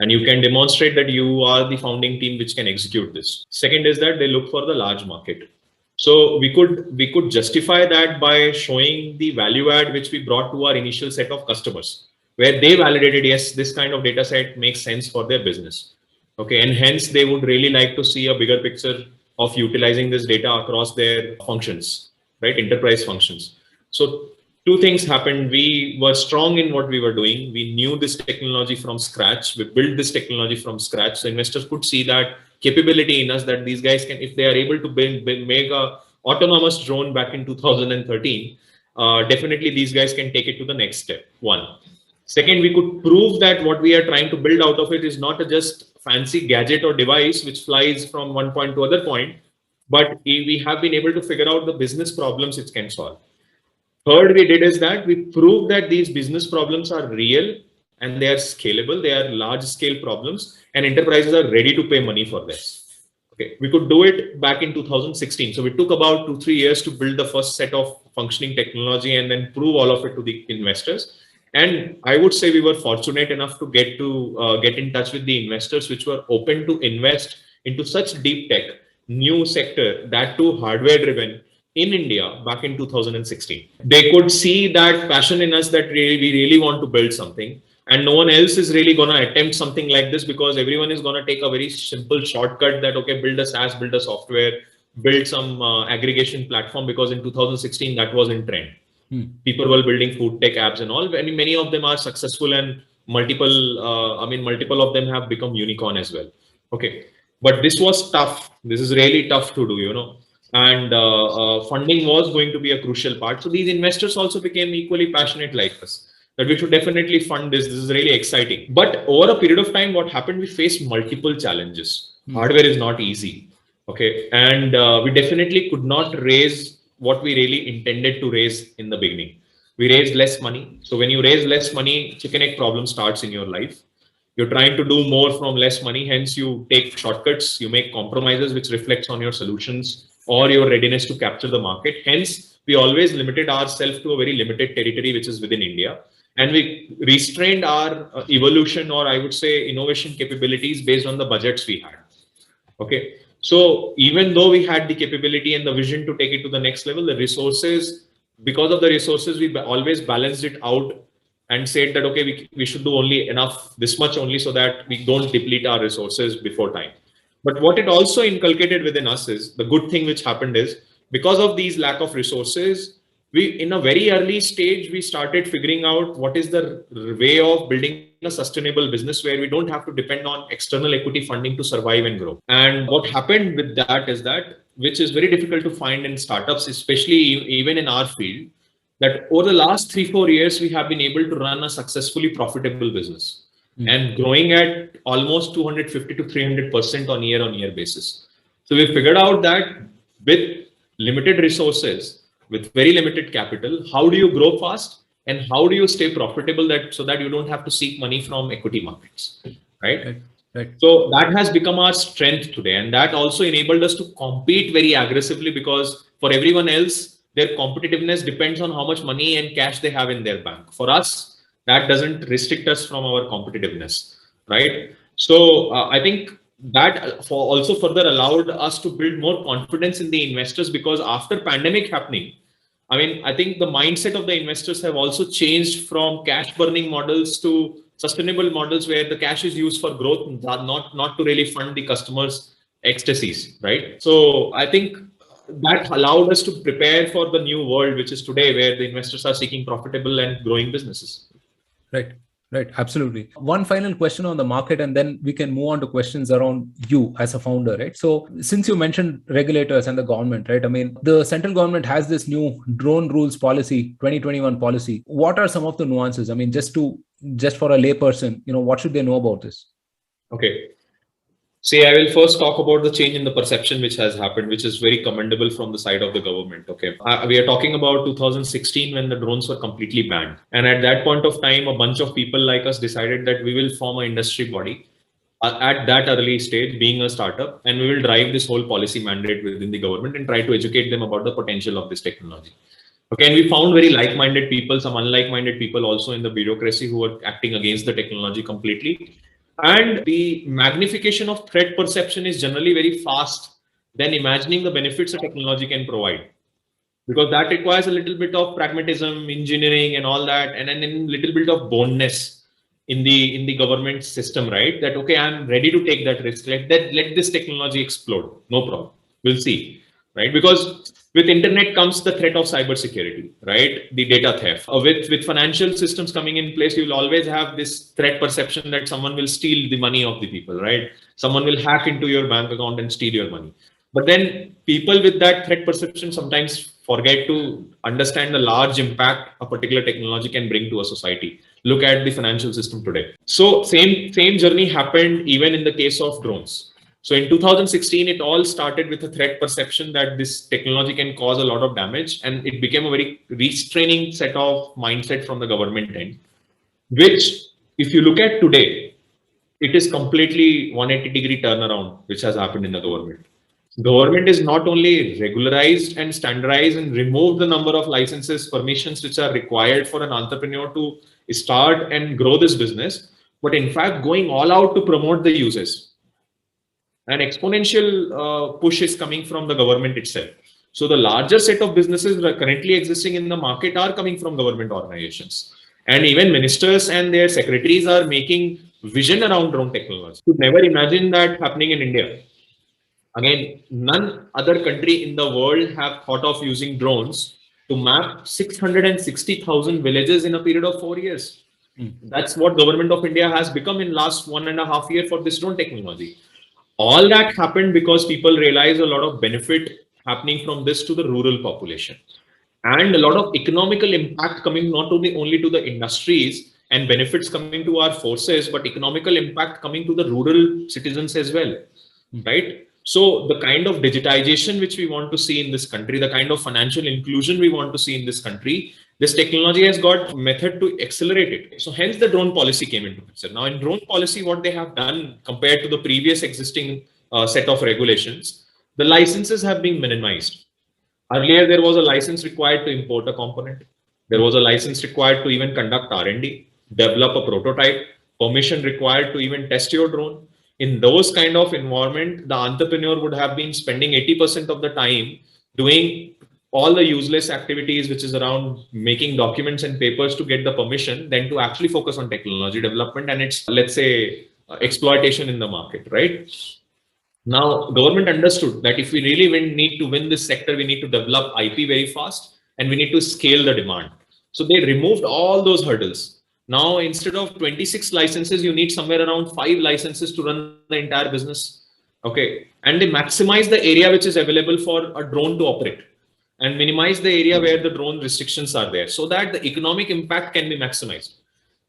And you can demonstrate that you are the founding team which can execute this. Second is that they look for the large market. So we could justify that by showing the value add which we brought to our initial set of customers, where they validated, yes, this kind of data set makes sense for their business. Okay, and hence they would really like to see a bigger picture of utilizing this data across their functions, right? Enterprise functions. So two things happened. We were strong in what we were doing. We knew this technology from scratch. We built this technology from scratch. So investors could see that capability in us, that these guys can, if they are able to make a autonomous drone back in 2013, definitely these guys can take it to the next step. One. Second, we could prove that what we are trying to build out of it is not a just fancy gadget or device which flies from one point to other point, but we have been able to figure out the business problems it can solve. Third, we did is that we proved that these business problems are real and they are scalable. They are large scale problems, and enterprises are ready to pay money for this. Okay, we could do it back in 2016. So we took about 2-3 years to build the first set of functioning technology and then prove all of it to the investors. And I would say we were fortunate enough to get in touch with the investors which were open to invest into such deep tech, new sector, that too hardware driven in India back in 2016. They could see that passion in us that we really want to build something. And no one else is really going to attempt something like this because everyone is going to take a very simple shortcut that, okay, build a SaaS, build a software, build some aggregation platform, because in 2016 that was in trend. People were building food tech apps and all, and many of them are successful, and multiple of them have become unicorn as well. Okay, but this was tough. This is really tough to do, and funding was going to be a crucial part. So these investors also became equally passionate like us, that we should definitely fund this. This is really exciting. But over a period of time, what happened? We faced multiple challenges. Hardware is not easy. Okay, and we definitely could not raise what we really intended to raise in the beginning. We raised less money. So when you raise less money, chicken egg problem starts in your life. You're trying to do more from less money. Hence, you take shortcuts, you make compromises, which reflects on your solutions or your readiness to capture the market. Hence, we always limited ourselves to a very limited territory, which is within India. And we restrained our evolution, or I would say innovation capabilities, based on the budgets we had. Okay. So even though we had the capability and the vision to take it to the next level, the resources, because of the resources, we always balanced it out and said that, okay, we should do only enough, this much only, so that we don't deplete our resources before time. But what it also inculcated within us is, the good thing which happened is, because of these lack of resources, we, in a very early stage, we started figuring out what is the way of building a sustainable business where we don't have to depend on external equity funding to survive and grow. And what happened with that is that, which is very difficult to find in startups, especially even in our field, that over the last 3-4 years, we have been able to run a successfully profitable business and growing at almost 250 to 300% on year basis. So we figured out that with limited resources, with very limited capital, how do you grow fast and how do you stay profitable, so that you don't have to seek money from equity markets, right? Right. So that has become our strength today, and that also enabled us to compete very aggressively, because for everyone else, their competitiveness depends on how much money and cash they have in their bank. For us, that doesn't restrict us from our competitiveness, right? So I think that also further allowed us to build more confidence in the investors, because after pandemic happening, I think the mindset of the investors have also changed from cash burning models to sustainable models, where the cash is used for growth, not to really fund the customers' ecstasies, right? So I think that allowed us to prepare for the new world, which is today, where the investors are seeking profitable and growing businesses. Right. Absolutely. One final question on the market, and then we can move on to questions around you as a founder, right? So since you mentioned regulators and the government, right? The central government has this new drone rules policy, 2021 policy. What are some of the nuances? Just for a layperson, what should they know about this? Okay. See, I will first talk about the change in the perception which has happened, which is very commendable from the side of the government. Okay, we are talking about 2016, when the drones were completely banned. And at that point of time, a bunch of people like us decided that we will form an industry body at that early stage, being a startup, and we will drive this whole policy mandate within the government and try to educate them about the potential of this technology. Okay, and we found very like-minded people, some unlike-minded people also in the bureaucracy, who were acting against the technology completely. And the magnification of threat perception is generally very fast than imagining the benefits a technology can provide, because that requires a little bit of pragmatism, engineering, and all that, and then a little bit of boneness in the government system, right? That, okay, I'm ready to take that risk. Let this technology explode. No problem. We'll see, right? Because with internet comes the threat of cybersecurity, right? The data theft. With financial systems coming in place, you will always have this threat perception that someone will steal the money of the people, right? Someone will hack into your bank account and steal your money. But then people with that threat perception sometimes forget to understand the large impact a particular technology can bring to a society. Look at the financial system today. So same journey happened even in the case of drones. So in 2016, it all started with a threat perception that this technology can cause a lot of damage, and it became a very restraining set of mindset from the government end, which, if you look at today, it is completely 180-degree turnaround, which has happened in the government. Government is not only regularized and standardized and removed the number of licenses, permissions which are required for an entrepreneur to start and grow this business, but in fact going all out to promote the uses. An exponential push is coming from the government itself. So the larger set of businesses that are currently existing in the market are coming from government organizations. And even ministers and their secretaries are making vision around drone technology. You could never imagine that happening in India. Again, none other country in the world have thought of using drones to map 660,000 villages in a period of 4 years. That's what government of India has become in last 1.5 years for this drone technology. All that happened because people realize a lot of benefit happening from this to the rural population, and a lot of economical impact coming not only to the industries and benefits coming to our forces, but economical impact coming to the rural citizens as well, right? So the kind of digitization which we want to see in this country, the kind of financial inclusion we want to see in this country, this technology has got method to accelerate it. So hence the drone policy came into picture. Now in drone policy, what they have done compared to the previous existing set of regulations, the licenses have been minimized. Earlier, there was a license required to import a component. There was a license required to even conduct R&D, develop a prototype, permission required to even test your drone. In those kind of environment, the entrepreneur would have been spending 80% of the time doing all the useless activities, which is around making documents and papers to get the permission, than to actually focus on technology development and its, let's say, exploitation in the market, right? Now, government understood that if we really need to win this sector, we need to develop IP very fast and we need to scale the demand. So they removed all those hurdles. Now, instead of 26 licenses, you need somewhere around 5 licenses to run the entire business. Okay. And they maximize the area which is available for a drone to operate and minimize the area where the drone restrictions are there, so that the economic impact can be maximized.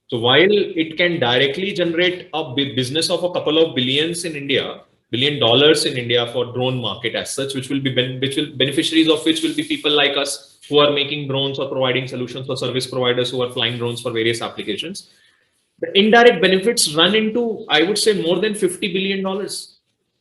So while it can directly generate a business of a couple of billions in India, $1 billion in India for drone market as such, which will be beneficiaries of which will be people like us who are making drones or providing solutions for service providers who are flying drones for various applications. The indirect benefits run into, I would say, more than $50 billion.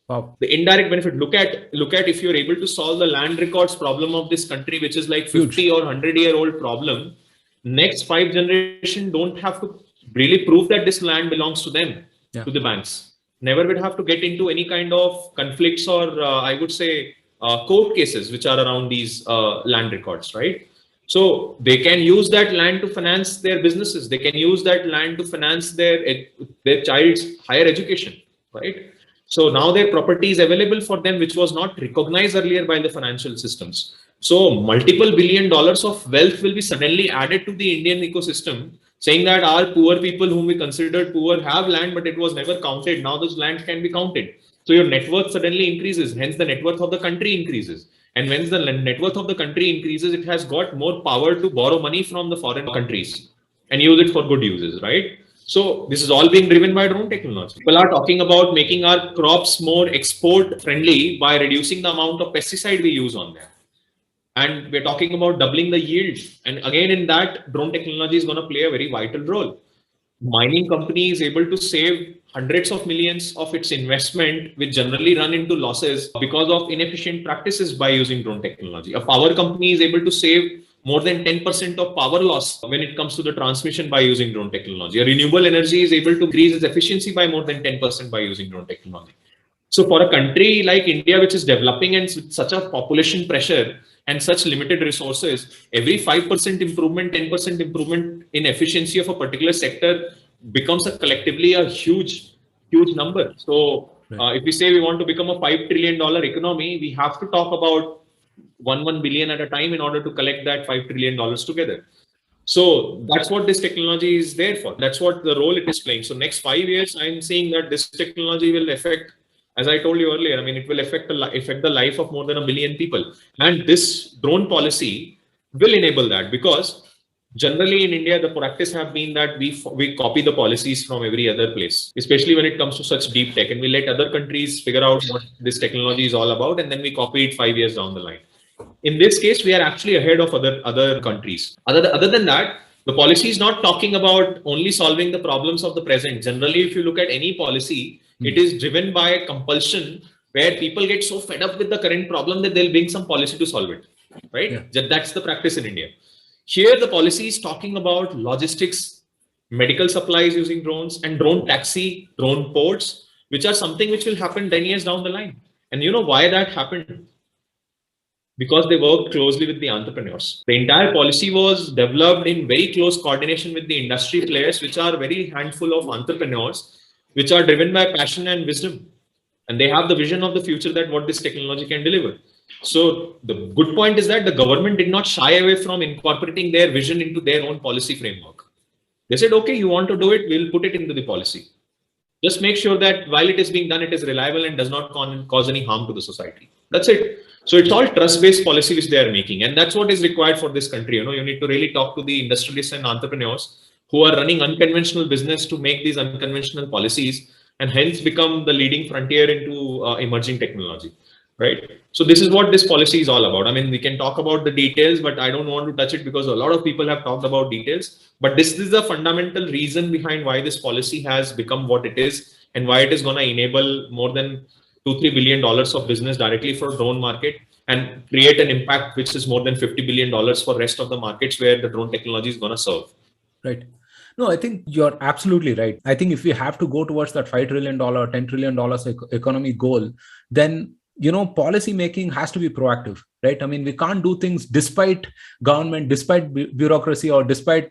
Wow. The indirect benefit. Look at if you're able to solve the land records problem of this country, which is like 50 or 100-year-old problem. Next 5 generations don't have to really prove that this land belongs to them, to the banks. Never would have to get into any kind of conflicts or I would say court cases which are around these land records, right? So they can use that land to finance their businesses. They can use that land to finance their child's higher education, right? So now their property is available for them, which was not recognized earlier by the financial systems. So multiple $1 billion of wealth will be suddenly added to the Indian ecosystem, saying that our poor people whom we considered poor have land, but it was never counted. Now those lands can be counted. So your net worth suddenly increases. Hence the net worth of the country increases. And when the net worth of the country increases, it has got more power to borrow money from the foreign countries and use it for good uses, right? So this is all being driven by drone technology. People are talking about making our crops more export friendly by reducing the amount of pesticide we use on them. And we're talking about doubling the yield. And again, in that, drone technology is going to play a very vital role. Mining company is able to save hundreds of millions of its investment, which generally run into losses because of inefficient practices by using drone technology. A power company is able to save more than 10% of power loss when it comes to the transmission by using drone technology. A renewable energy is able to increase its efficiency by more than 10% by using drone technology. So for a country like India, which is developing and with such a population pressure and such limited resources, every 5% improvement, 10% improvement in efficiency of a particular sector becomes collectively a huge number. So if we say we want to become a $5 trillion economy, we have to talk about 1 billion at a time in order to collect that $5 trillion together. So that's what this technology is there for. That's what the role it is playing. So next 5 years, I'm seeing that this technology will affect, as I told you earlier, I mean, it will affect the life of more than 1 billion people. And this drone policy will enable that, because generally in India, the practice have been that we copy the policies from every other place, especially when it comes to such deep tech, and we let other countries figure out what this technology is all about, and then we copy it 5 years down the line. In this case, we are actually ahead of other countries. Other than that, the policy is not talking about only solving the problems of the present. Generally, if you look at any policy, it is driven by a compulsion where people get so fed up with the current problem that they'll bring some policy to solve it, right? Yeah. That's the practice in India. Here, the policy is talking about logistics medical supplies using drones, and drone taxi, drone ports, which are something which will happen 10 years down the line. And you know why that happened? Because they worked closely with the entrepreneurs. The entire policy was developed in very close coordination with the industry players, which are very handful of entrepreneurs, which are driven by passion and wisdom. And they have the vision of the future that what this technology can deliver. So the good point is that the government did not shy away from incorporating their vision into their own policy framework. They said, okay, you want to do it, we'll put it into the policy. Just make sure that while it is being done, it is reliable and does not cause any harm to the society. That's it. So it's all trust-based policy which they are making. And that's what is required for this country. You need to really talk to the industrialists and entrepreneurs who are running unconventional business to make these unconventional policies and hence become the leading frontier into emerging technology. Right. So this is what this policy is all about. I mean, we can talk about the details, but I don't want to touch it because a lot of people have talked about details. But this is the fundamental reason behind why this policy has become what it is and why it is going to enable more than $2-3 billion of business directly for drone market and create an impact which is more than $50 billion for rest of the markets where the drone technology is going to serve. Right. No, I think you're absolutely right. I think if we have to go towards that $5 trillion, $10 trillion economy goal, then policy making has to be proactive, right? I mean, we can't do things despite government, despite bureaucracy, or despite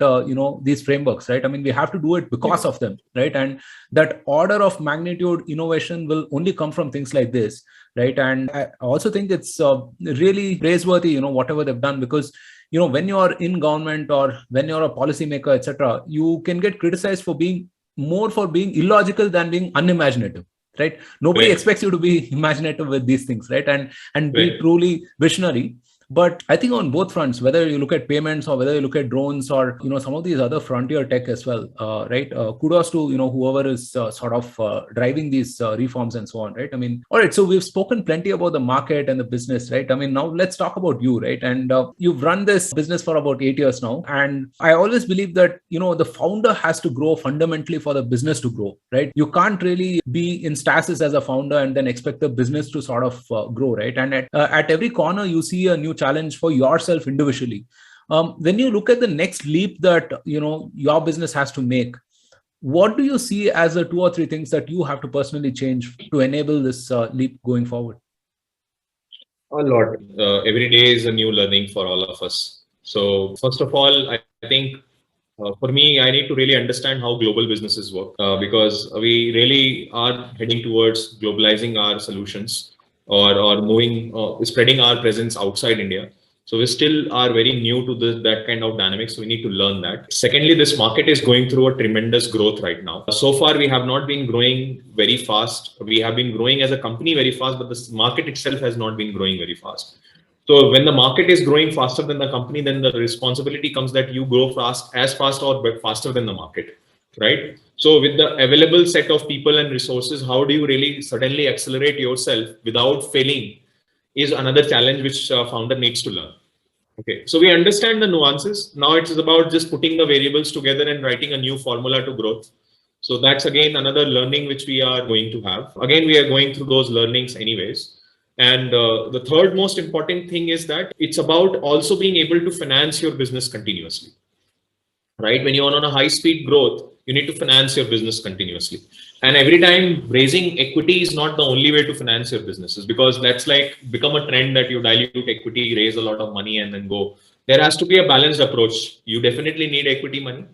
these frameworks, right? I mean, we have to do it because of them, right? And that order of magnitude innovation will only come from things like this, right? And I also think it's really praiseworthy, whatever they've done, because when you're in government or when you're a policymaker, etc., you can get criticized for being illogical than being unimaginative. Right? Nobody expects you to be imaginative with these things, right? And be truly visionary. But I think on both fronts, whether you look at payments or whether you look at drones or some of these other frontier tech as well, right? Kudos to whoever is sort of driving these reforms and so on, right? I mean, all right. So we've spoken plenty about the market and the business, right? I mean, now let's talk about you, right? And you've run this business for about 8 years now, and I always believe that the founder has to grow fundamentally for the business to grow, right? You can't really be in stasis as a founder and then expect the business to sort of grow, right? And at every corner, you see a new challenge for yourself individually. When you look at the next leap that your business has to make, what do you see as the 2 or 3 things that you have to personally change to enable this leap going forward? A lot. Every day is a new learning for all of us. So first of all, I think for me, I need to really understand how global businesses work because we really are heading towards globalizing our solutions or moving, spreading our presence outside India. So we still are very new to that kind of dynamics. So we need to learn that. Secondly, this market is going through a tremendous growth right now. So far, we have not been growing very fast. We have been growing as a company very fast, but the market itself has not been growing very fast. So when the market is growing faster than the company, then the responsibility comes that you grow as fast or faster than the market, right? So with the available set of people and resources, how do you really suddenly accelerate yourself without failing is another challenge which a founder needs to learn. Okay, so we understand the nuances. Now it's about just putting the variables together and writing a new formula to growth. So that's again another learning which we are going to have. Again, we are going through those learnings anyways. And the third most important thing is that it's about also being able to finance your business continuously, right? When you're on a high speed growth, you need to finance your business continuously. And every time raising equity is not the only way to finance your businesses, because that's like become a trend that you dilute equity, raise a lot of money and then go. There has to be a balanced approach. You definitely need equity money.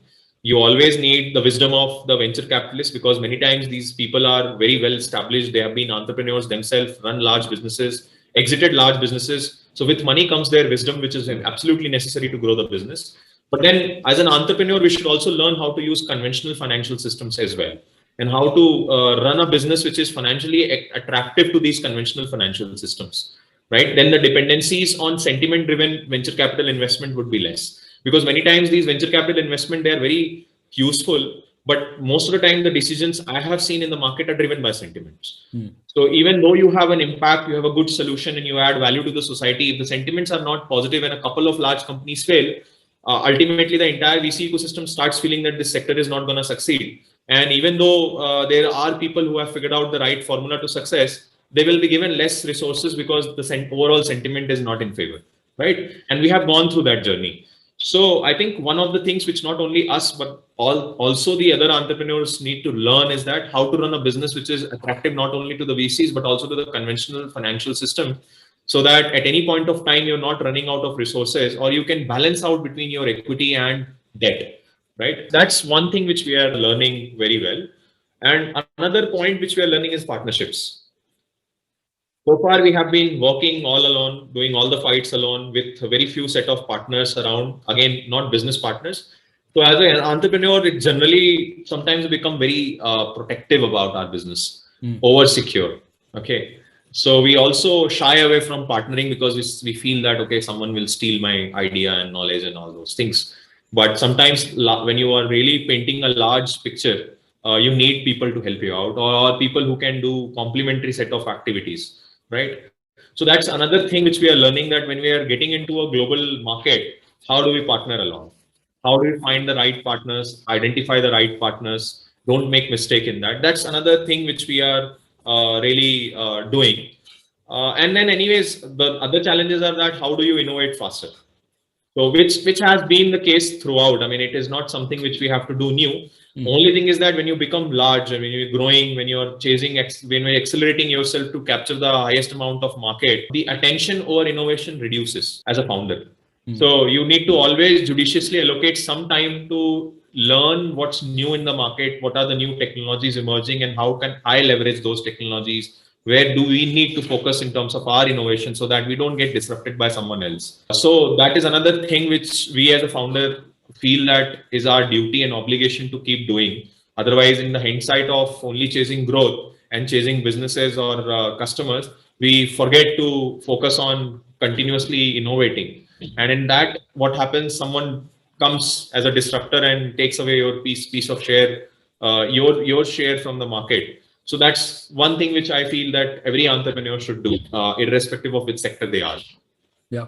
You always need the wisdom of the venture capitalists, because many times these people are very well established. They have been entrepreneurs themselves, run large businesses, exited large businesses. So with money comes their wisdom, which is absolutely necessary to grow the business. But then as an entrepreneur, we should also learn how to use conventional financial systems as well, and how to run a business which is financially attractive to these conventional financial systems, right? Then the dependencies on sentiment-driven venture capital investment would be less. Because many times these venture capital investment, they are very useful, but most of the time the decisions I have seen in the market are driven by sentiments. So even though you have an impact, you have a good solution and you add value to the society, if the sentiments are not positive and a couple of large companies fail, ultimately the entire VC ecosystem starts feeling that this sector is not going to succeed. And even though there are people who have figured out the right formula to success, they will be given less resources because the overall sentiment is not in favor, right? And we have gone through that journey. So I think one of the things which not only us but also the other entrepreneurs need to learn is that how to run a business which is attractive not only to the VCs but also to the conventional financial system, so that at any point of time you're not running out of resources, or you can balance out between your equity and debt, right? That's one thing which we are learning very well. And another point which we are learning is partnerships. So far, we have been working all alone, doing all the fights alone with a very few set of partners around. Again, not business partners. So as an entrepreneur, it generally sometimes become very protective about our business, over secure. Okay. So we also shy away from partnering because we feel that, okay, someone will steal my idea and knowledge and all those things. But sometimes when you are really painting a large picture, you need people to help you out, or people who can do complementary set of activities, right? So that's another thing which we are learning, that when we are getting into a global market, how do we partner along? How do we find the right partners, identify the right partners, don't make mistake in that? That's another thing which we are really doing. And then anyways, the other challenges are that how do you innovate faster? So which has been the case throughout. I mean, it is not something which we have to do new. Only thing is that when you become large, I mean, you're growing, when you're chasing, when you're accelerating yourself to capture the highest amount of market, the attention over innovation reduces as a founder. So you need to always judiciously allocate some time to learn what's new in the market, what are the new technologies emerging, and how can I leverage those technologies? Where do we need to focus in terms of our innovation so that we don't get disrupted by someone else? So that is another thing which we as a founder feel that is our duty and obligation to keep doing. Otherwise, in the hindsight of only chasing growth and chasing businesses or customers, we forget to focus on continuously innovating. And in that, what happens? Someone comes as a disruptor and takes away your piece of share, your share from the market. So that's one thing which I feel that every entrepreneur should do, irrespective of which sector they are. Yeah,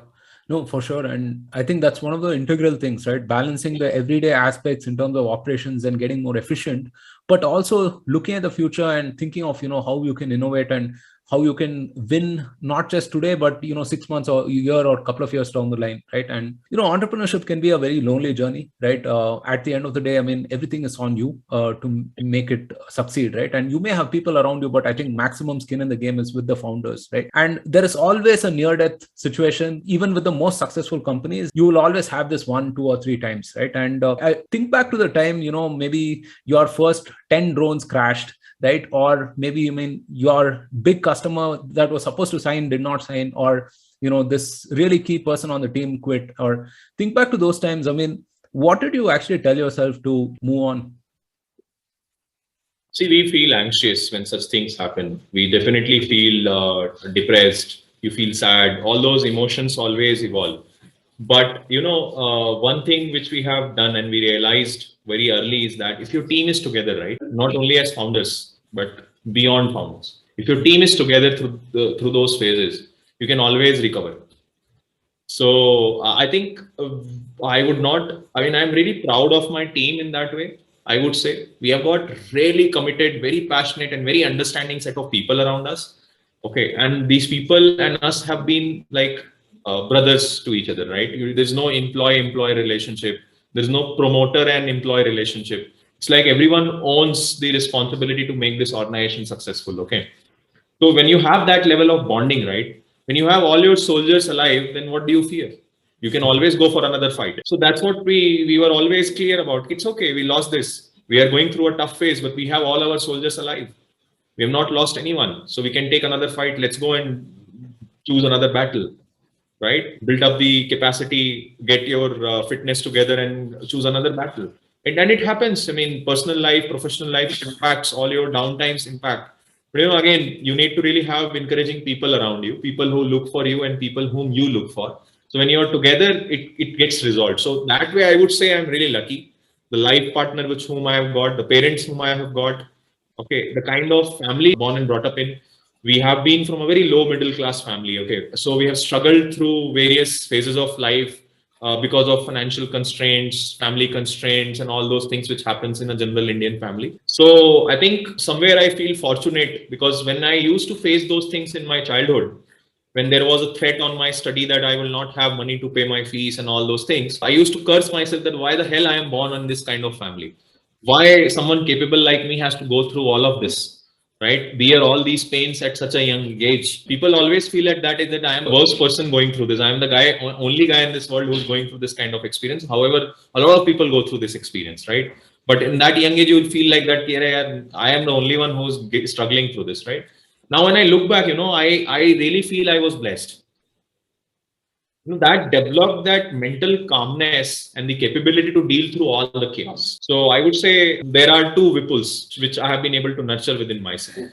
no, for sure. And I think that's one of the integral things, right? Balancing the everyday aspects in terms of operations and getting more efficient, but also looking at the future and thinking of, how you can innovate and how you can win, not just today, but 6 months or a year or a couple of years down the line, right? And entrepreneurship can be a very lonely journey, right? At the end of the day, I mean, everything is on you to make it succeed, right? And you may have people around you, but I think maximum skin in the game is with the founders, right? And there is always a near-death situation. Even with the most successful companies, you will always have this 1, 2, or 3 times, right? And I think back to the time, maybe your first 10 drones crashed, right? Or maybe your big customer that was supposed to sign did not sign, or this really key person on the team quit. Or think back to those times. I mean, what did you actually tell yourself to move on? See, we feel anxious when such things happen. We definitely feel depressed. You feel sad. All those emotions always evolve. But one thing which we have done and we realized very early is that if your team is together, right, not only as founders but beyond founders, if your team is together through those phases, you can always recover. So I think I would not. I mean, I'm really proud of my team in that way. I would say we have got really committed, very passionate, and very understanding set of people around us. Okay, and these people and us have been like brothers to each other, right? There's no employee-employee relationship. There's no promoter and employee relationship. It's like everyone owns the responsibility to make this organization successful. Okay, so when you have that level of bonding, right? When you have all your soldiers alive, then what do you fear? You can always go for another fight. So that's what we were always clear about. It's okay, we lost this. We are going through a tough phase, but we have all our soldiers alive. We have not lost anyone. So we can take another fight. Let's go and choose another battle, right? Build up the capacity, get your fitness together and choose another battle. And then it happens. I mean, personal life, professional life impacts, all your downtimes impact. But again, you need to really have encouraging people around you, people who look for you and people whom you look for. So when you're together, it gets resolved. So that way, I would say I'm really lucky. The life partner with whom I have got, the parents whom I have got, okay, the kind of family born and brought up in. We have been from a very low middle class family. Okay, so we have struggled through various phases of life because of financial constraints, family constraints, and all those things which happens in a general Indian family. So I think somewhere I feel fortunate because when I used to face those things in my childhood, when there was a threat on my study that I will not have money to pay my fees and all those things, I used to curse myself that why the hell I am born in this kind of family? Why someone capable like me has to go through all of this, right? Bear all these pains at such a young age. People always feel at that age that I am the worst person going through this. I am the only guy in this world who's going through this kind of experience. However, a lot of people go through this experience, right? But in that young age, you will feel like that, I am the only one who's struggling through this, right? Now, when I look back, I really feel I was blessed. That developed that mental calmness and the capability to deal through all the chaos. So I would say there are two Vipuls which I have been able to nurture within myself.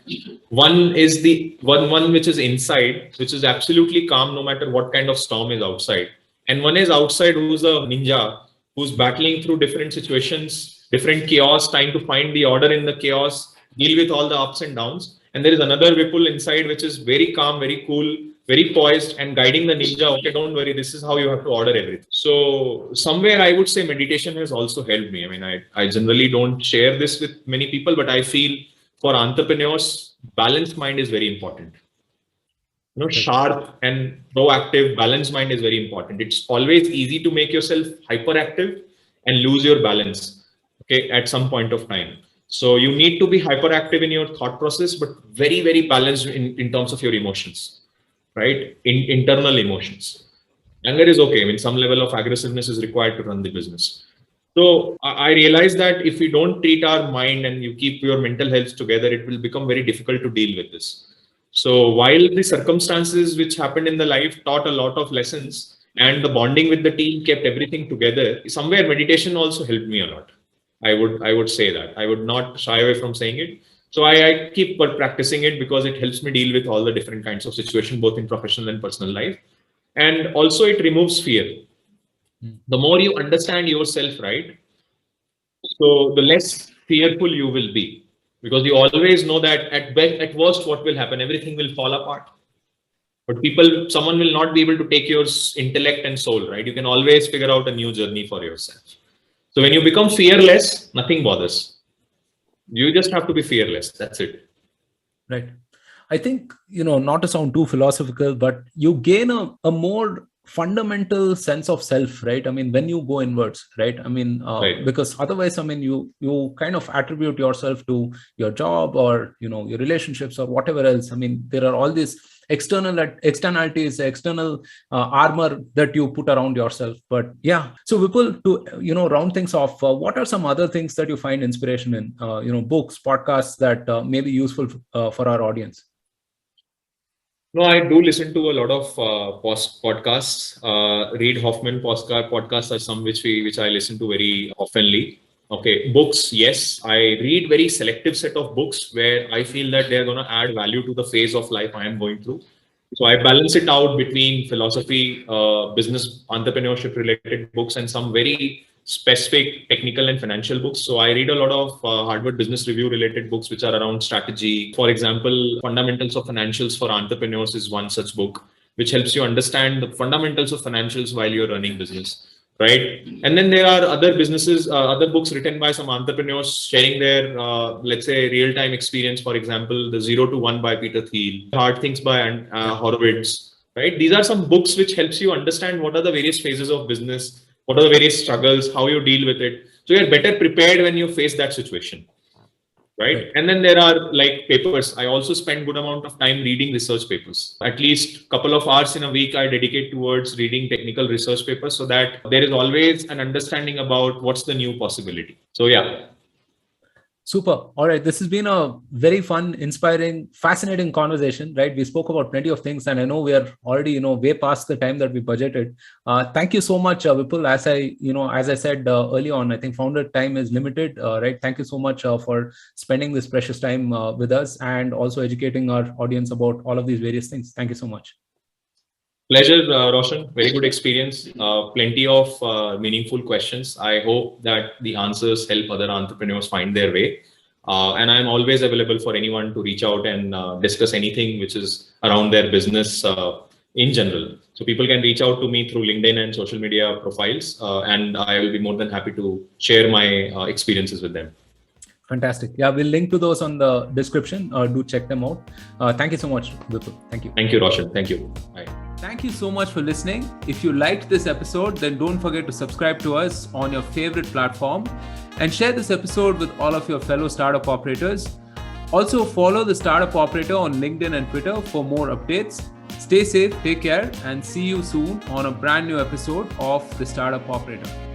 One is the one which is inside, which is absolutely calm no matter what kind of storm is outside. And one is outside, who's a ninja, who's battling through different situations, different chaos, trying to find the order in the chaos, deal with all the ups and downs. And there is another Vipul inside, which is very calm, very cool, very poised, and guiding the ninja. Okay, don't worry, this is how you have to order everything. So somewhere I would say meditation has also helped me. I mean, I generally don't share this with many people, but I feel for entrepreneurs, balanced mind is very important. Sharp and proactive, balanced mind is very important. It's always easy to make yourself hyperactive and lose your balance, okay, at some point of time. So you need to be hyperactive in your thought process, but very, very balanced in terms of your emotions, right? Internal emotions. Anger is okay. I mean, some level of aggressiveness is required to run the business. So I realized that if we don't treat our mind and you keep your mental health together, it will become very difficult to deal with this. So while the circumstances which happened in the life taught a lot of lessons and the bonding with the team kept everything together, somewhere meditation also helped me a lot. I would say that. I would not shy away from saying it. So I keep practicing it because it helps me deal with all the different kinds of situations, both in professional and personal life. And also it removes fear. The more you understand yourself, right? So the less fearful you will be, because you always know that at worst, what will happen? Everything will fall apart. But someone will not be able to take your intellect and soul, right? You can always figure out a new journey for yourself. So when you become fearless, nothing bothers. You just have to be fearless. That's it. Right. I think, not to sound too philosophical, but you gain a more fundamental sense of self, right? I mean, when you go inwards, right? I mean, Right. Because otherwise, I mean, you kind of attribute yourself to your job or, your relationships or whatever else. I mean, there are all these externalities, external armor that you put around yourself. But yeah, so Vipul, to round things off, what are some other things that you find inspiration in? Books, podcasts that may be useful for our audience. No, I do listen to a lot of podcasts. Reid Hoffman podcasts are some which I listen to very oftenly. Okay, books, yes. I read very selective set of books where I feel that they're going to add value to the phase of life I am going through. So I balance it out between philosophy, business, entrepreneurship related books, and some very specific technical and financial books. So I read a lot of Harvard Business Review related books, which are around strategy. For example, Fundamentals of Financials for Entrepreneurs is one such book, which helps you understand the fundamentals of financials while you're running business. Right. And then there are other other books written by some entrepreneurs sharing their, let's say, real-time experience. For example, The 0 to 1 by Peter Thiel, Hard Things by Horowitz. Right. These are some books which helps you understand what are the various phases of business, what are the various struggles, how you deal with it. So you're better prepared when you face that situation. Right. And then there are like papers. I also spend good amount of time reading research papers. At least a couple of hours in a week I dedicate towards reading technical research papers so that there is always an understanding about what's the new possibility. So yeah. Super. All right. This has been a very fun, inspiring, fascinating conversation, right? We spoke about plenty of things and I know we are already, way past the time that we budgeted. Thank you so much, Vipul. As I said early on, I think founder time is limited, right? Thank you so much for spending this precious time with us and also educating our audience about all of these various things. Thank you so much. Pleasure, Roshan. Very good experience. Plenty of meaningful questions. I hope that the answers help other entrepreneurs find their way. And I'm always available for anyone to reach out and discuss anything which is around their business in general. So people can reach out to me through LinkedIn and social media profiles, and I will be more than happy to share my experiences with them. Fantastic. Yeah, we'll link to those on the description. Do check them out. Thank you so much, Vipul. Thank you. Thank you, Roshan. Thank you. Bye. Thank you so much for listening. If you liked this episode, then don't forget to subscribe to us on your favorite platform and share this episode with all of your fellow startup operators. Also, follow the Startup Operator on LinkedIn and Twitter for more updates. Stay safe, take care, and see you soon on a brand new episode of the Startup Operator.